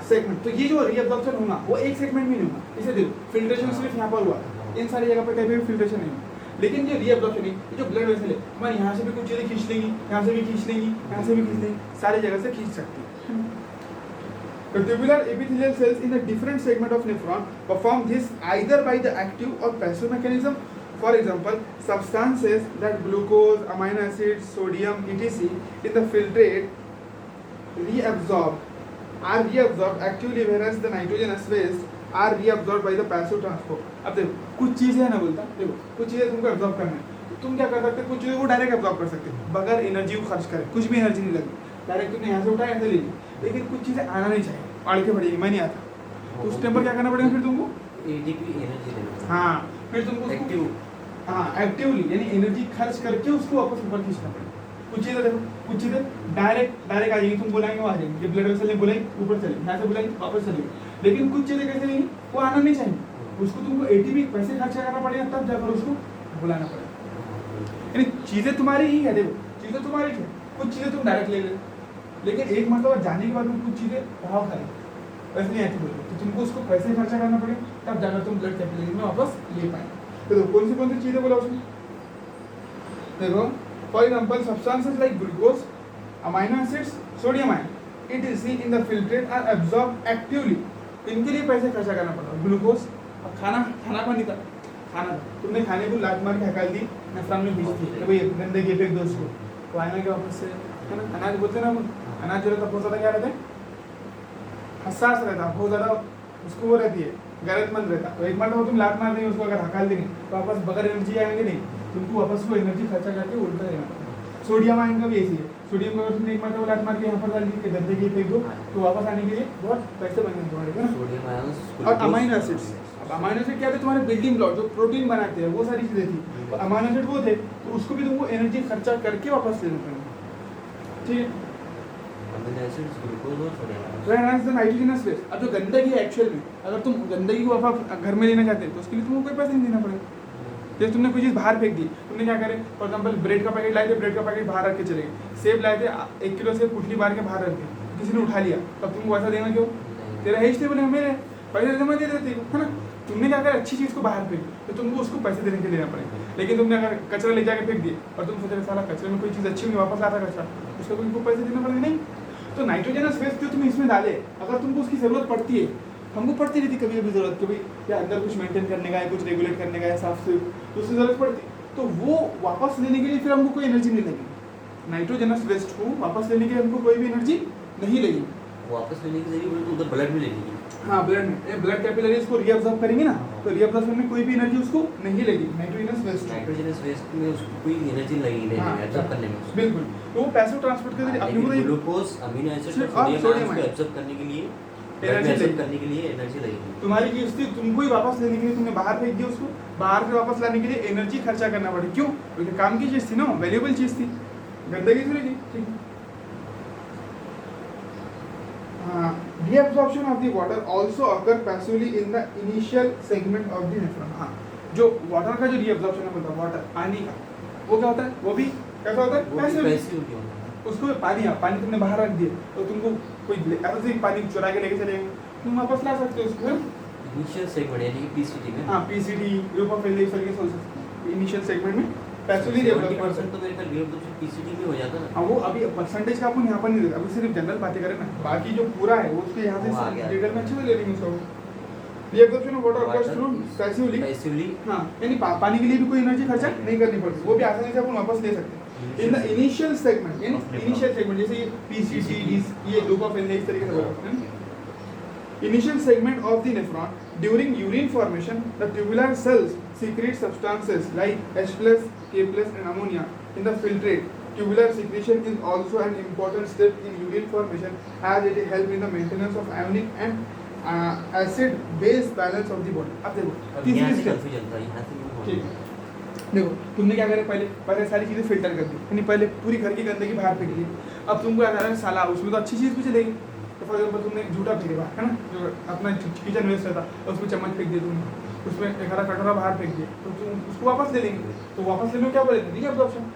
segment, तो ये जो रीअब्जॉर्प्शन होगा वो एक सेगमेंट में नहीं होगा। इसे देखो फिल्ट्रेशन सिर्फ यहाँ पर हुआ, इन सारी जगह पर कहीं भी फिल्ट्रेशन नहीं हुआ, लेकिन जो रीअब्जॉर्प्शन है, ये जो ब्लड वेसल है हमारे यहाँ से भी कुछ चीजें खींच लेंगी, यहाँ से भी खींच लेंगी, यहाँ से भी खींच लेंगी, सारी जगह से खींच सकती है। The tubular epithelial cells in a different segment of nephron perform this either by the active or passive mechanism. For example, substances that glucose, amino acids, sodium, etc. in the filtrate are reabsorbed actively, whereas the nitrogenous waste are reabsorbed by the passive transport. अब देखो कुछ चीजें है ना, बोलता देखो कुछ चीजें तुमको एब्जॉर्ब करना है, तो तुम क्या कर सकते हो, कुछ चीज़ों को डायरेक्ट एब्जॉर्ब कर सकते हो बगैर एनर्जी को खर्च करे, कुछ भी एनर्जी नहीं लगी, डायरेक्ट तुमने यहाँ से उठाया ऐसे ले ली। लेकिन कुछ चीज़ें आना नहीं चाहिए, आड़ के बढ़ेगी, मैं नहीं आता, तो उस टाइम पर क्या करना पड़ेगा फिर तुमको, एटीपी एनर्जी देना। हाँ फिर तुमको एक्टिवली यानी एनर्जी खर्च करके उसको वापस ऊपर खींचना पड़ेगा। कुछ चीज़ें देखो, कुछ चीज़ें डायरेक्ट आ जाएंगी, तुम बुलाएंगे वो आ जाएंगे, ब्लड वेसल ने बुलाई ऊपर चले, यहाँ से बुलाएंगे वापस चलेगी। लेकिन कुछ चीज़ें कैसे नहीं, वो आना नहीं चाहिए, उसको तुमको एटीपी पैसे खर्चा करना पड़ेगा, तब जाकर उसको बुलाना पड़ेगा। यानी चीज़ें तुम्हारी ही है, देखो चीज़ें तुम्हारी है, कुछ चीज़ें तुम डायरेक्ट ले, लेकिन एक मरतबा जाने के बाद में कुछ चीज़ें भाव करें वैसे नहीं आती बोलो, तो तुमको उसको पैसे खर्चा करना पड़ेगा, तब जाकर तुम ब्लड कैपिलरी में वापस ले पाए। तो कौन सी चीज़ें बोला उसमें, देखो for example substances like glucose, amino acids, sodium ion it is in the filtrate are absorb actively, इनके लिए पैसे खर्चा करना पड़ता। ग्लूकोज, अब खाना पानी था, खाना तुमने खाने को लात मार के हकाल दी, नेफ्रॉन में भेज दी, भाई गंदे के फेंक दो उसको, तो आएगा क्या वापस से, है ना। अनाज बोलते ना, अनाज जो रहता बहुत ज़्यादा क्या रहता है, हसास रहता, बहुत ज़्यादा उसको वो रहती है, गैरतमंद रहता, तो एक बार तुम लात मार देंगे उसको, अगर हकाल देंगे तो वापस बगैर एनर्जी आएंगे नहीं, तुमको वापस को एनर्जी खर्चा करके उल्टा देना पड़ेगा। सोडियम आयन का भी ऐसी है, सोडियम को तुमने एक बार लात मार के यहाँ पर डाल दी, गंदे की फेंक दो, तो वापस आने के लिए बहुत पैसे बनने पड़ेगा ना। और अमाइनो एसिड्स, अब अमाइनो एसिड क्या थे, तुम्हारे बिल्डिंग ब्लॉक जो प्रोटीन बनाते हैं, वो सारी चीज़ें थी, तो अमाइनो एसिड वो थे, तो उसको भी तुमको एनर्जी खर्चा करके वापस लेना पड़ेगा। ठीक है, नाइट्रोजनस वेस्ट। अब जो गंदगी है एक्चुअल में, अगर तुम गंदगी को वापस घर में लेना चाहते हैं तो उसके लिए तुमको कोई पैसे नहीं देना पड़ेगा। जैसे तुमने कोई चीज़ बाहर फेंक दी, तुमने क्या करे, फॉर एग्जाम्पल ब्रेड का पैकेट लाए थे, ब्रेड का पैकेट बाहर रख के चले गए, सेब लाए थे 1 किलो सेब पुटली बाहर के बाहर रख दी, किसी ने उठा लिया, तब तुमको ऐसा देना क्यों, तेरा है इसलिए बोले मेरे पैसे जमा दे देते है ना। तुमने क्या अगर अच्छी चीज़ को बाहर फेंक तो तुमको उसको पैसे देने के लिए देना पड़ेगा। लेकिन तुमने अगर कचरा ले जाकर फेंक दिए और तुम सोच रहे साला कचरे में कोई चीज़ अच्छी होगी, वापस आता कचरा, उसका तुमको पैसे देना पड़ेगा नहीं। तो नाइट्रोजनस वेस्ट जो तुम इसमें डाले, अगर तुमको उसकी ज़रूरत पड़ती है, हमको पड़ती रहती कभी कभी ज़रूरत, कभी या अंदर कुछ मेंटेन करने का है, कुछ रेगुलेट करने का है, साफ से तो उसकी ज़रूरत पड़ती, तो वो वापस लेने के लिए फिर हमको कोई एनर्जी नहीं लगेगी। नाइट्रोजनस वेस्ट को वापस लेने के लिए हमको कोई भी एनर्जी नहीं लगेगी। वापस लेने की जरिए बोले तो उधर ब्लड में लेने की। हाँ ब्लड में, ये ब्लड कैपिलरीज को रीअब्जॉर्ब करेंगे ना, तो रीअब्जॉर्प्शन में कोई भी एनर्जी उसको नहीं लगेगी, नाइट्रोजनस वेस्ट। नाइट्रोजनस वेस्ट में उसको कोई एनर्जी लगेगी नहीं हाँ, एब्जॉर्ब करने में उसको। बिल्कुल, तो वो पैसिव ट्रांसपोर्ट के जरिए अपने को लेकिन ग्लूकोज अमीनो एसिड और सोडियम को एब्जॉर्ब करने के लिए एनर्जी एब्जॉर्ब करने के लिए एनर्जी लगेगी। तुम्हारी चीज थी, तुमको ही वापस लेने के लिए तुमने बाहर फेंक दिया उसको, बाहर से वापस लाने के लिए एनर्जी खर्चा करना पड़े। क्यों? क्योंकि काम की चीज थी ना, वैल्यूएबल चीज थी, गंदगी से नहीं थी। Reabsorption of the water also occur passively in the initial segment of the nephron। हाँ, जो वाटर का जो रीअब्जॉर्प्शन है बोलता है, वाटर पानी का, वो क्या होता है? वो भी कैसा होता है? पैसिव। उसको पानी तुमने बाहर रख दिया तो तुमको कोई ऐसा से पानी चुरा के लेके चलेंगे, तुम वापस ला सकते हो उसको। इनिशियल सेगमेंट यानी कि पीसीटी में। हाँ, पीसीटी ग्रुप ऑफ एल्डिहाइड्स के सोल्यूशन इनिशियल सेगमेंट में पैसिवली रीअब्जॉर्प्शन। तो मेरे ख्याल रीअब्जॉर्प्शन पीसीटी में हो जाता है ना। हाँ, वो अभी परसेंटेज का अपन यहाँ पर नहीं देगा, अभी सिर्फ जनरल बातें करें ना, बाकी जो पूरा है वो उसके यहाँ से डिटेल में अच्छे से ले लेंगे उसको। Reabsorption of water occurs through passively. हाँ, यानी पानी के लिए भी कोई एनर्जी खर्चा नहीं करनी पड़ती, वो भी आसानी से अपन वापस ले सकते हैं इन द इनिशियल सेगमेंट। यानी इनिशियल सेगमेंट जैसे ये पीसीटी, ये ग्रुप ऑफ एल्डिहाइड्स तरीके से बोला है। Initial segment of the nephron, during urine formation, the tubular cells secrete substances like H+, K+, and ammonia in the filtrate. Tubular secretion is also an important step in urine formation as it helps in the maintenance of ionic and acid-base balance of the body. अब देखो तीसरी step, ठीक, देखो तुमने क्या करे, पहले सारी चीज़ें फिल्टर कर दी, यानी पहले पूरी घर की गंदगी बाहर फेंक दी। अब तुमको क्या करना है, साला उसमें तो अच्छी चीज़ भी चलेगी। तो फॉर एग्जाम्पल तुमने झूठा फेंके बाहर, है ना, जो अपना किचन वेस्ट रहता है, उसमें चम्मच फेंक दिया तुमने, उसमें एक हरा कटोरा बाहर फेंक दिया, तो तुम उसको वापस ले लेंगे। तो वापस लेने को क्या बोलेंगे? रीअब्जॉर्प्शन।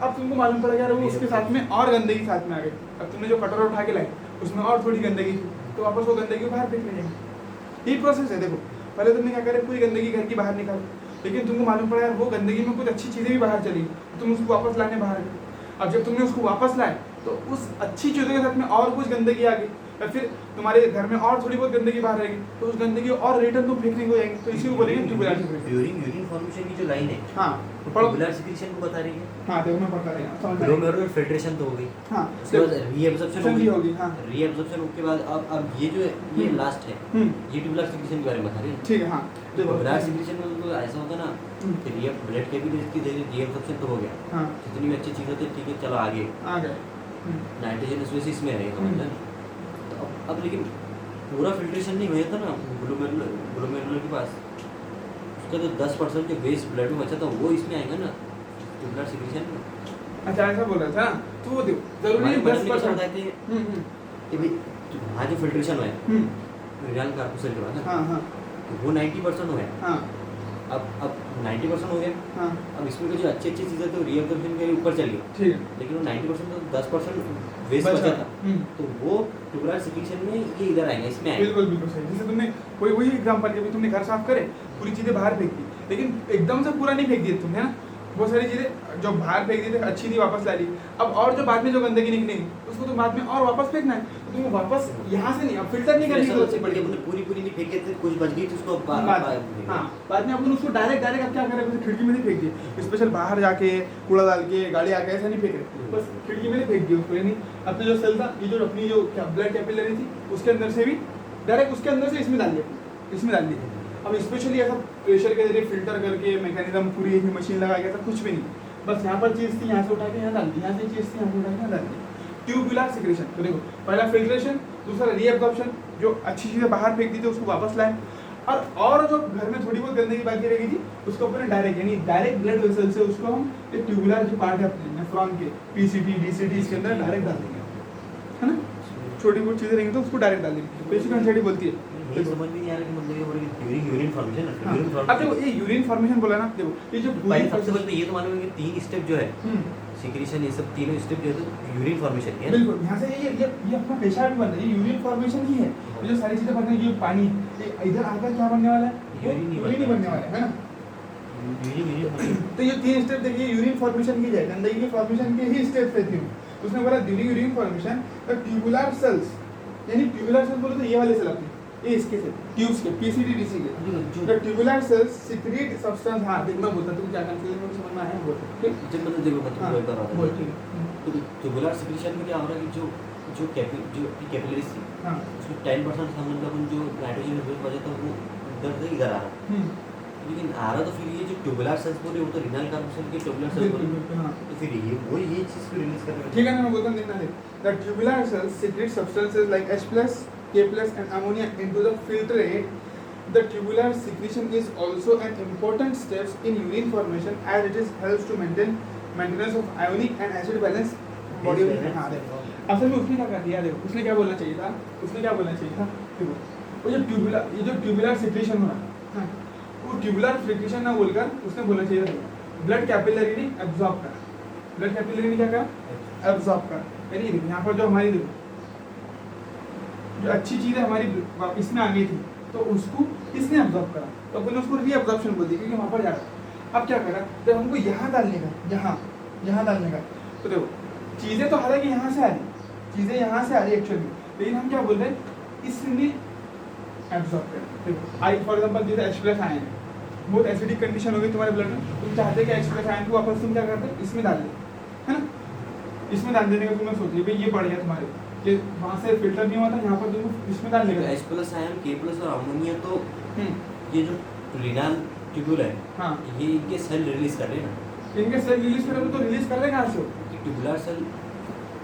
अब तुमको मालूम पड़ा यार वो उसके साथ में और गंदगी साथ में आ गई, अब तुमने जो कटोरा उठा के लाए उसमें और थोड़ी गंदगी थी, तो वापस वो गंदगी बाहर फेंक ले जाएंगे। यही प्रोसेस है। देखो पहले तुमने क्या करे, पूरी गंदगी घर की बाहर निकाली, लेकिन तुमको मालूम पड़ा यार वो गंदगी में कुछ अच्छी चीज़ें भी बाहर चली, तुम उसको वापस लाने बाहर गए। अब जब तुमने उसको वापस लाए तो उस अच्छी चीज़ों के साथ में और कुछ गंदगी आ गई, या फिर तुम्हारे घर में और थोड़ी बहुत गंदगी बाहर रहेगी, तो उस गंदगी और रिटर्न तुम फेंकने को जाएंगे, तो इसी को बोलेंगे ट्यूबुलर सिक्रीशन। यूरिन फॉर्मेशन की जो लाइन है, हाँ, ट्यूबुलर सिक्रीशन को बता रही है। हाँ, देखो मैं पढ़ता रही हूँ। ग्लोमेरुलर फिल्ट्रेशन तो हो गई, हाँ, उसके बाद रीअब्जॉर्प्शन भी होगी। हाँ, रीअब्जॉर्प्शन के बाद अब ये जो है ये लास्ट है, ये ट्यूबुलर सिक्रीशन के बारे में बता रही है। ठीक है। हाँ, ट्यूबुलर सिक्रीशन में तो ऐसा होता है ना कि ब्लड कैपिलरीज की रीअब्जॉर्प्शन तो हो गया, हाँ, जितनी भी अच्छी चीज़ होती है, ठीक है चलो आगे आ गए। नाइट्रोजनस वेस्ट इसमें रहेगा, मतलब तो अब लेकिन पूरा फिल्ट्रेशन नहीं हुआ था ना ग्लोमेरुलर के पास, उसका तो 10% जो वेस्ट ब्लड में बचा था वो इसमें आएगा ना ट्यूबुलर सिक्रीशन में। अच्छा, ऐसा बोल रहा था ना, तो वो देखो जरूरी है 10% कि भाई वहाँ जो फिल्ट्रेशन हुआ है रिनाल कार्पुसल के बाद ना, हाँ, हाँ, तो वो 90% हुआ है। हाँ, अब 90% हो गया, हाँ, अब इसमें कुछ अच्छी चीज़ें तो रीअब्जॉर्प्शन के ऊपर चली, ठीक है, लेकिन वो 90% तो 10% वेस्ट बचा था, तो वो ट्यूबुलर सिक्रीशन में ये इधर आएगा, इसमें आएगा। बिल्कुल बिल्कुल सही। जैसे तुमने वही एग्जांपल के, तुमने घर साफ करे, पूरी चीज़ें बाहर फेंक दी, लेकिन एकदम से पूरा नहीं फेंक दिया तुमने, है ना, बहुत सारी चीज़ें जो बाहर फेंक दी थी अच्छी थी वापस ला ली। अब और जो बाद में जो गंदगी निकलेगी उसको तो बाद में और वापस फेंकना है, तो तुम वापस यहाँ से नहीं, अब फिल्टर नहीं करनी जरूरत पड़ी, अपने पूरी नहीं फेंके थे, कुछ बच गई थी उसको हाँ, बाद में अपन उसको डायरेक्ट अब क्या करें, खिड़की में नहीं फेंक दिए, स्पेशल बाहर जाके कूड़ा डाल के गाड़ी आके ऐसा नहीं फेंक रहे, बस खिड़की में नहीं फेंक दिए उसको। यानी अपने जो सेल था, ये जो अपनी जो ब्लड कैपिलरी थी उसके अंदर से भी डायरेक्ट उसके अंदर से इसमें डाल दिया, इसमें डाल दिया। अब स्पेशली ऐसा प्रेशर के जरिए फिल्टर करके मैकेनिज्म पूरी मशीन लगा के ऐसा कुछ भी नहीं, बस यहाँ पर चीज़ थी यहाँ से उठा के यहाँ डाल दी, यहाँ से चीज़ थी यहाँ से उठा के यहाँ डाल दी। ट्यूबुलर सिक्रेशन, तो देखो पहला फिल्ट्रेशन, दूसरा रीअब्जॉर्प्शन, जो अच्छी चीज़ें बाहर फेंक दी थी उसको वापस लाए, और जो घर में थोड़ी बहुत गंदगी बाकी रह गई थी उसको अपने डायरेक्ट यानी डायरेक्ट ब्लड वेसल से उसको हम एक ट्यूबुलर जो पार्ट है अपने नेफ्रॉन के पीसीटी डीसीटी इसके अंदर डायरेक्ट डाल देंगे, है ना, छोटी बहुत चीज़ें रहेंगी तो उसको डायरेक्ट डाल देंगे। बेसिक कंसेप्ट बोलती है। समझ में नहीं आ रहा कि मतलब ये बोले यूरिन फॉर्मेशन है। अब देखो ये यूरिन फॉर्मेशन बोला ना, देखो ये जो पहले सबसे पहले ये तो मालूम है कि 3 स्टेप जो है सिक्रीशन, ये सब तीनों स्टेप जो है तो यूरिन फॉर्मेशन है। बिल्कुल, यहाँ से ये अपना पेशाब भी बन रहा है, ये यूरिन फॉर्मेशन ही है। ये जो सारी चीजें बन रही है, ये पानी इधर आकर क्या बनने वाला है, यूरिन ही बनने वाला है ना। तो ये 3 स्टेप देखिए, यूरिन फॉर्मेशन की जाए, गंदगी की फॉर्मेशन के ही स्टेप रहती हूँ। उसने बोला during urine formation the tubular cells, यानी ट्यूबुलर सेल्स बोले तो ये वाले सेल अपने ये इसके से ट्यूब्स के पीसीटी डीसी के the tubular cells secret substance. हाँ देख मैं बोलता तुम क्या कंफ्यूजन में समझ में आया बोल ठीक जब मतलब देखो मैं तुमको एक बात बता बोल रहा ठीक हूं, तो ट्यूबुलर सिक्रीशन में क्या हो रहा है कि जो जो कैपिलरीज थी हाँ उसमें 10% था, मतलब उन जो नाइट्रोजन रिलीज बचा था वो इधर से इधर आ रहा, लेकिन आ रहा तो फिर ये जो ट्यूबुलर सेल्स बोले वो तो रिनल कार्बोक्सिल के ट्यूबुलर सेल्स बिल्कुल बोले, बिल्कुल हाँ तो फिर ये चीज़ को रिलीज कर रहा है। ठीक है ना, मैं बोलता हूँ देखना देख, the tubular cells secrete substances like H plus, K plus and ammonia into the filtrate. The tubular secretion is also an important step in urine formation as it is helps to maintenance of ionic and acid balance body में। हाँ देखो असल में उसने क्या कर दिया, देखो उसने क्या बोलना चाहिए था, उसने क्या बोलना चाहिए था, देखो वो जो ट्यूबुलर सिक्रेशन हो रहा है, हाँ, वो ट्यूबुलर सिक्रेशन ना बोलकर उसने बोलना चाहिए था ब्लड कैपिलरी ने एब्जॉर्ब करा, ब्लड कैपिलरी ने क्या करा, एब्जॉर्ब करा। यानी देखो यहाँ पर जो हमारी देखो जो अच्छी चीज़ें हमारी इसमें आ गई थी तो उसको इसने एब्जॉर्ब करा, तो अपन उसको रीअब्जॉर्प्शन बोल दी क्योंकि वहाँ पर जा रहा है। अब क्या करा, जब हमको यहाँ डालने का, यहाँ डालने का, तो देखो चीज़ें तो हालांकि यहाँ से आ रही, चीज़ें यहाँ से आ रही एक्चुअली, लेकिन हम क्या बोल रहे हैं, इसने एब्जॉर्ब करा। देखो आई फॉर एग्जाम्पल जैसे H प्लस आयन है, बहुत एसिडिक कंडीशन हो गई तुम्हारे ब्लड में, तुम चाहते कि H प्लस आयन को वापस तुम क्या करते, इसमें डाल दे, है ना, इसमें डाल देने का तुमने सोच लिया भाई ये बढ़ गया तुम्हारे, ये वहाँ से फिल्टर नहीं हुआ था, यहाँ पर तुम इसमें डाल देगा। H plus ion, K plus और अमोनिया तो ये जो रिनल ट्यूबुल है, हाँ ये इनके सेल रिलीज कर रहे हैं ना, इनके सेल रिलीज कर रहे हो तो रिलीज कर रहे हैं कहाँ से हो, ट्यूबुलर सेल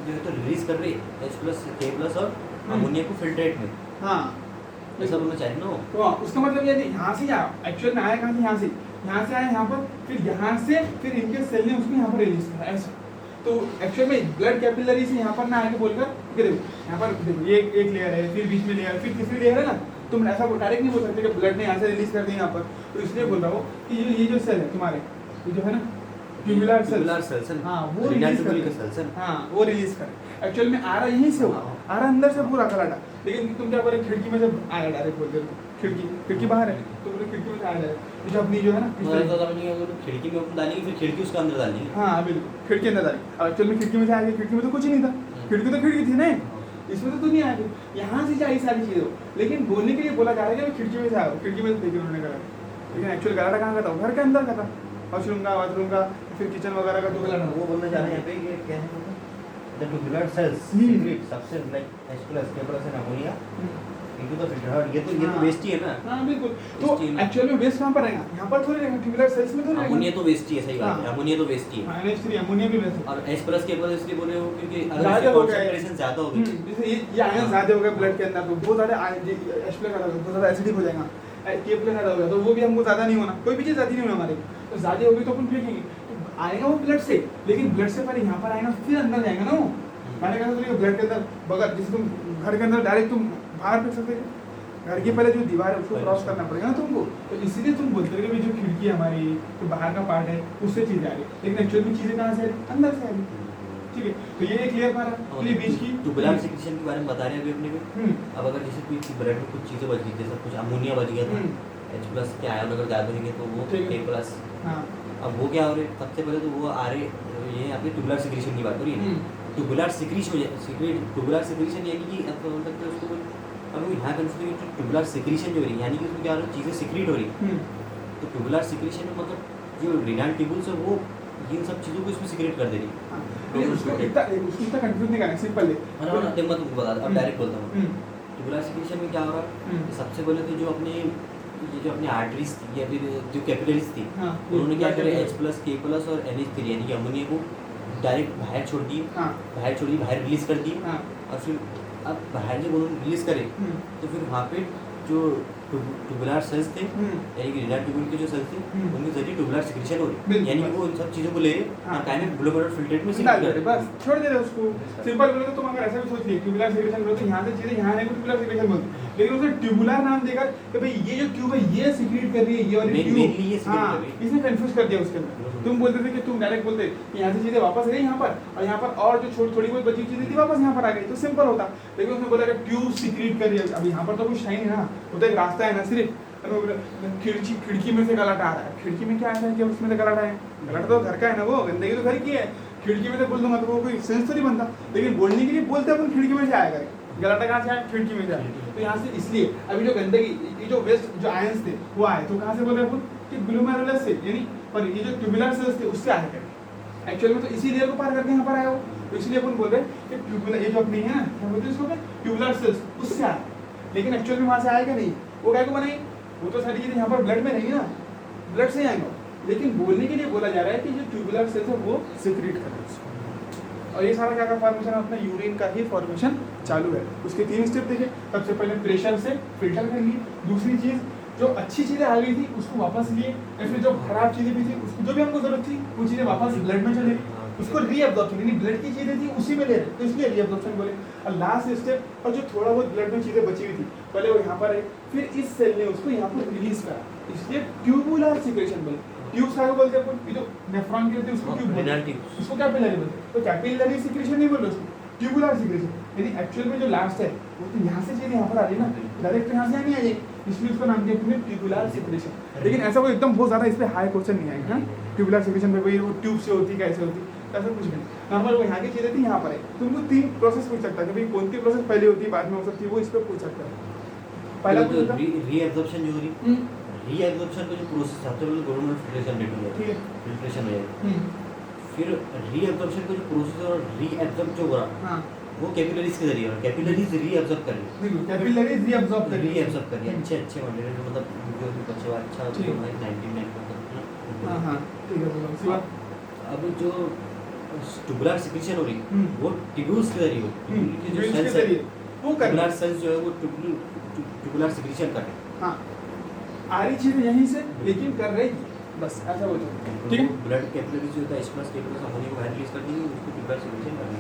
जो है तो रिलीज कर रही है H प्लस, K प्लस और अमोनिया को फिल्ट्रेट में, हाँ ऐसा बोलना चाहिए ना। तो उसका मतलब ये नहीं यहाँ से या एक्चुअल में आया कहाँ से, यहाँ से आया यहाँ पर, फिर यहाँ से फिर इनके सेल ने उसको यहाँ पर रिलीज करा ऐसा। तो एक्चुअल में ब्लड कैपिलरी से यहाँ पर ना आके बोलकर देखो यहाँ पर देखो ये एक लेयर है, फिर बीच में लेयर, फिर तीसरी लेयर है ना, तुम ऐसा डायरेक्ट नहीं बोल सकते कि ब्लड ने यहाँ से रिलीज कर दिया यहाँ पर। तो इसलिए बोल रहा हूँ कि ये जो सेल है तुम्हारे, ये जो है ना ट्यूबुलर सेल्स, हाँ वो रिलीज कर, हाँ वो रिलीज करे। एक्चुअल में आ रहा यहीं से होगा, आ रहा अंदर से पूरा कलाटा, लेकिन तुम क्या बोले खिड़की में से आया डायरेक्ट बोल रहे हो, खिड़की बाहर है तो बोले खिड़की में से आया डायरेक्ट, जो अपनी जो है ना खिड़की में डालेंगे, फिर खिड़की उसका अंदर डालेंगे, हाँ बिल्कुल खिड़की अंदर डाली। अब एक्चुअल में खिड़की में से आया, खिड़की में तो कुछ ही नहीं था, खिड़की तो खिड़की थी ना, इसमें तो नहीं आया, यहाँ से जाए सारी चीज़ें, लेकिन बोलने के लिए बोला जा रहा है कि खिड़की में से आया, खिड़की में से देखिए उन्होंने करा, लेकिन एक्चुअल गलाटा कहाँ का था, घर के अंदर का था, वॉशरूम का, बाथरूम का, फिर किचन वगैरह का, तो गलाटा वो बोलना चाह रहे हैं यहाँ पे ये क्या है, the tubular cells secrete substance like H plus, K plus and ammonia into the filter। ये तो वेस्ट ही है ना। हाँ बिल्कुल, तो एक्चुअल में वेस्ट कहाँ पर रहेगा, यहाँ पर थोड़ी रहेगा, ट्यूबुलर सेल्स में तो रहेगा। अमोनिया तो वेस्ट ही है, सही बात है, अमोनिया तो वेस्ट ही है। हाँ NH3 अमोनिया भी वेस्ट है। और H plus K plus इसलिए बोले हो क्योंकि ज़्यादा हो गया, कंसंट्रेशन ज़्यादा हो गई, जैसे ये आयन ज़्यादा हो गया ब्लड के अंदर, तो बहुत ज़्यादा H प्लस बहुत ज़्यादा एसिडिक हो जाएगा, K प्लस ज़्यादा हो गया तो वो भी हमको ज़्यादा नहीं होना, कोई भी चीज़ ज़्यादा नहीं होना हमारे, तो ज़्यादा होगी तो अपन फेंकेंगे, तो आएगा वो ब्लड से, लेकिन ब्लड से पहले यहाँ पर आएगा, फिर अंदर जाएगा ना वो। मैंने कहा था ब्लड के अंदर बगल, जैसे तुम घर के अंदर डायरेक्ट तुम बाहर फेंक सकते हो, घर के पहले जो दीवार है उसको क्रॉस करना पड़ेगा ना तुमको, तो इसीलिए तुम बोलते हो कि जो खिड़की है हमारी, जो बाहर का पार्ट है उससे चीज़ें आ रही, लेकिन एक्चुअल में चीज़ें कहाँ से आ रही, अंदर से आ रही। ठीक है, तो ये क्लियर पा रहा है बीच की ट्यूबुलर सिक्रेशन के बारे में बता रहे हैं अभी अपने को। अब अगर जैसे कोई ब्लड में कुछ चीज़ें बच गई, जैसे कुछ अमोनिया बच गया था, H प्लस के आयन अगर ज़्यादा होंगे तो वो K प्लस, अब वो क्या हो रहे, सबसे पहले तो वो आ रहे, ये यहाँ पे ट्यूबुलर सिक्रेशन की बात हो रही है, ट्यूबुलर सिक्रेशन यानी कि आप बोल सकते हो उसको, अब यहाँ कंफ्यूज है, ट्यूबुलर सिक्रेशन जो हो रही है यानी कि उसमें क्या हो रहा है, चीज़ें सिक्रीट हो रही है, तो ट्यूबुलर सिक्रेशन में मतलब जो रिनल ट्यूबुल्स है वो इन सब चीज़ों को इसमें सिक्रेट कर दे रही है। उसको इतना कंफ्यूज नहीं करना, सिंपल है, मत बता, अब डायरेक्ट बोलता हूँ। ट्यूबुलर सिक्रेशन में क्या हो रहा है, सबसे पहले तो जो अपनी आर्टरीज थी या फिर जो कैपिलरीज थी, उन्होंने क्या करे, H प्लस, K प्लस और NH3 यानी कि अमोनिया को डायरेक्ट बाहर छोड़ दिए, बाहर रिलीज कर दिए, और फिर अब बाहर जब उन्होंने रिलीज करे तो फिर वहाँ पे जो ट्यूबुलर सेल्स थे यानी कि रिनल ट्यूबुल के जो सेल्स थे उनके जरिए ट्यूबुलर सिक्रेशन हो रही, यानी कि वो इन सब चीज़ों को ले काइनेट ग्लोमेरुलर फिल्ट्रेट में डाल दे, बस छोड़ दे रहे उसको। सिंपल बोले तो तुम अगर ऐसा भी सोच लिए ट्यूबुलर सिक्रेशन बोलते यहाँ से चीज़ें यहाँ आने को ट्यूबुलर सिक्रेशन बोलते, लेकिन उसने ट्यूबुलर नाम देकर कि भाई ये जो ट्यूब है ये सिक्रेट कर रही है, ये वाली ट्यूब, हाँ इसने कंफ्यूज कर दिया उसके अंदर। तुम बोलते थे कि तुम डायरेक्ट बोलते कि यहाँ से चीज़ें वापस गई यहाँ पर, और यहाँ पर और जो थोड़ी बहुत बची चीज़ें थी वापस यहाँ पर आ गई, तो सिंपल होता, लेकिन उसने बोला कि ट्यूब सिक्रेट कर रही है। अब यहाँ पर तो कुछ है नहीं ना, वो तो एक रास्ता है ना, सिर्फ खिड़की में से गलाटा आ रहा है, खिड़की में क्या है कि उसमें से गलाटा है, गलाटा तो घर का है ना, वो गंदगी तो घर की है, खिड़की में से बोल दूंगा तो वो कोई सेंस तो नहीं बनता, लेकिन बोलने के लिए बोलते अपन खिड़की में से आया करें, गलाटा कहाँ से आया, खिड़की में से आया, तो यहाँ से इसलिए अभी जो गंदगी, ये जो वेस्ट जो आयंस थे वो आए, तो कहाँ से बोल रहे हैं कि ग्लोमेरुलस से, यानी पर ये जो ट्यूबुलर सेल्स थे उससे आया करें, एक्चुअल में तो इसी लेयर को पार करके यहाँ पर आया हो, तो इसलिए अपन बोल रहे हैं कि ट्यूबुलर, ये जो अपनी है ना क्या बोलते हैं इसको, ट्यूबुलर सेल्स उससे आए, लेकिन एक्चुअल में वहाँ से आएगा नहीं, वो क्या को बनाई, वो तो सारी चीजें यहाँ पर ब्लड में रहेंगी ना, ब्लड से आएंगे, लेकिन बोलने के लिए बोला जा रहा है कि जो ट्यूबुलर सेल्स है वो सिक्रीट कर रहे हैं। और ये सारा क्या का फॉर्मेशन अपना यूरिन का ही फॉर्मेशन चालू है। उसके 3 स्टेप देखे, सबसे पहले प्रेशर से फिल्टर कर लिए, दूसरी चीज जो अच्छी चीजें आ गई थी उसको वापस लिए, या फिर जो खराब चीजें भी थी उसको जो भी हमको जरूरत थी वो चीजें वापस ब्लड में चले गई, उसको रीअब्जॉर्प्शन, यानी ब्लड की चीजें थी उसी में ले रहे, तो इसलिए रीअब्जॉर्प्शन बोले। और लास्ट स्टेप, और जो थोड़ा बहुत ब्लड में चीजें बची हुई थी पहले वो यहाँ पर आई, फिर इस सेल ने उसको यहाँ पर रिलीज करा, इसलिए ट्यूबुलर सिक्रेशन बोले। ट्यूब्स क्या बोलते हैं अपन, ये जो नेफ्रॉन की होती है उसको ट्यूब बोलते हैं, उसको कैपिलरी बोलते हैं। तो कैपिलरी सिक्रेशन नहीं बोल रहे उसको, ट्यूबुलर सिक्रेशन, यानी एक्चुअल में जो लास्ट है वो तो यहाँ से चीजें यहाँ पर आ रही है ना, डायरेक्ट यहाँ से नहीं आ जाएगी, इसलिए उसका नाम दिया तुमने ट्यूबुलर सिक्रेशन। लेकिन ऐसा कोई एकदम बहुत ज्यादा इस पे हाई क्वेश्चन नहीं आएगा, हाँ ट्यूबुलर सिक्रेशन में भाई वो ट्यूब से होती कैसे होती, ऐसा कुछ नहीं, नॉर्मल वो यहाँ की चीजें थी यहाँ पर है। तुमको 3 प्रोसेस पूछ सकता है कि भाई कौन सी प्रोसेस पहले होती है बाद में हो सकती है, वो इस पे पूछ सकता है। पहला जो रीअब्जॉर्प्शन जो हो रही, रीअब्जॉर्प्शन का जो प्रोसेस सबसे पहले ग्लोमेरुलर फिल्ट्रेशन रेट हो ठीक जाएगा, है, फिल्ट्रेशन हो जाएगा, फिर रीअब्जॉर्प्शन का जो प्रोसेस और रीअब्जॉर्ब जो हो रहा हाँ वो कैपिलरीज के जरिए हो रहा, कैपिलरीज रीअब्जॉर्ब कर रही है, देखो कैपिलरीज रीअब्जॉर्ब कर रही है, रीअब्जॉर्ब कर रही है अच्छे मटेरियल को, मतलब जो भी बचे हुआ अच्छा ठीक। जो है 99%। हाँ हाँ ठीक है, बोलो उसके बाद अब जो ट्यूबुलर सिक्रेशन हो रही हम्म। वो ट्यूब्यूल्स के जरिए हो, ट्यूब्यूल के जो ट्यूब्यूल्स के सेल्स है, जरिए वो कर ट्यूबुलर सेल्स जो है वो ट्यूबुलर सिक्रेशन कर रहे हैं। हाँ आ रही चीज यहीं से, लेकिन कर रही बस ऐसा बोलते हैं, ठीक है। ब्लड कैपिलरीज जो होता है स्मॉल कैपिलरीज होने को बाहर रिलीज कर देंगे, उसको ट्यूबुलर सिक्रेशन करना है।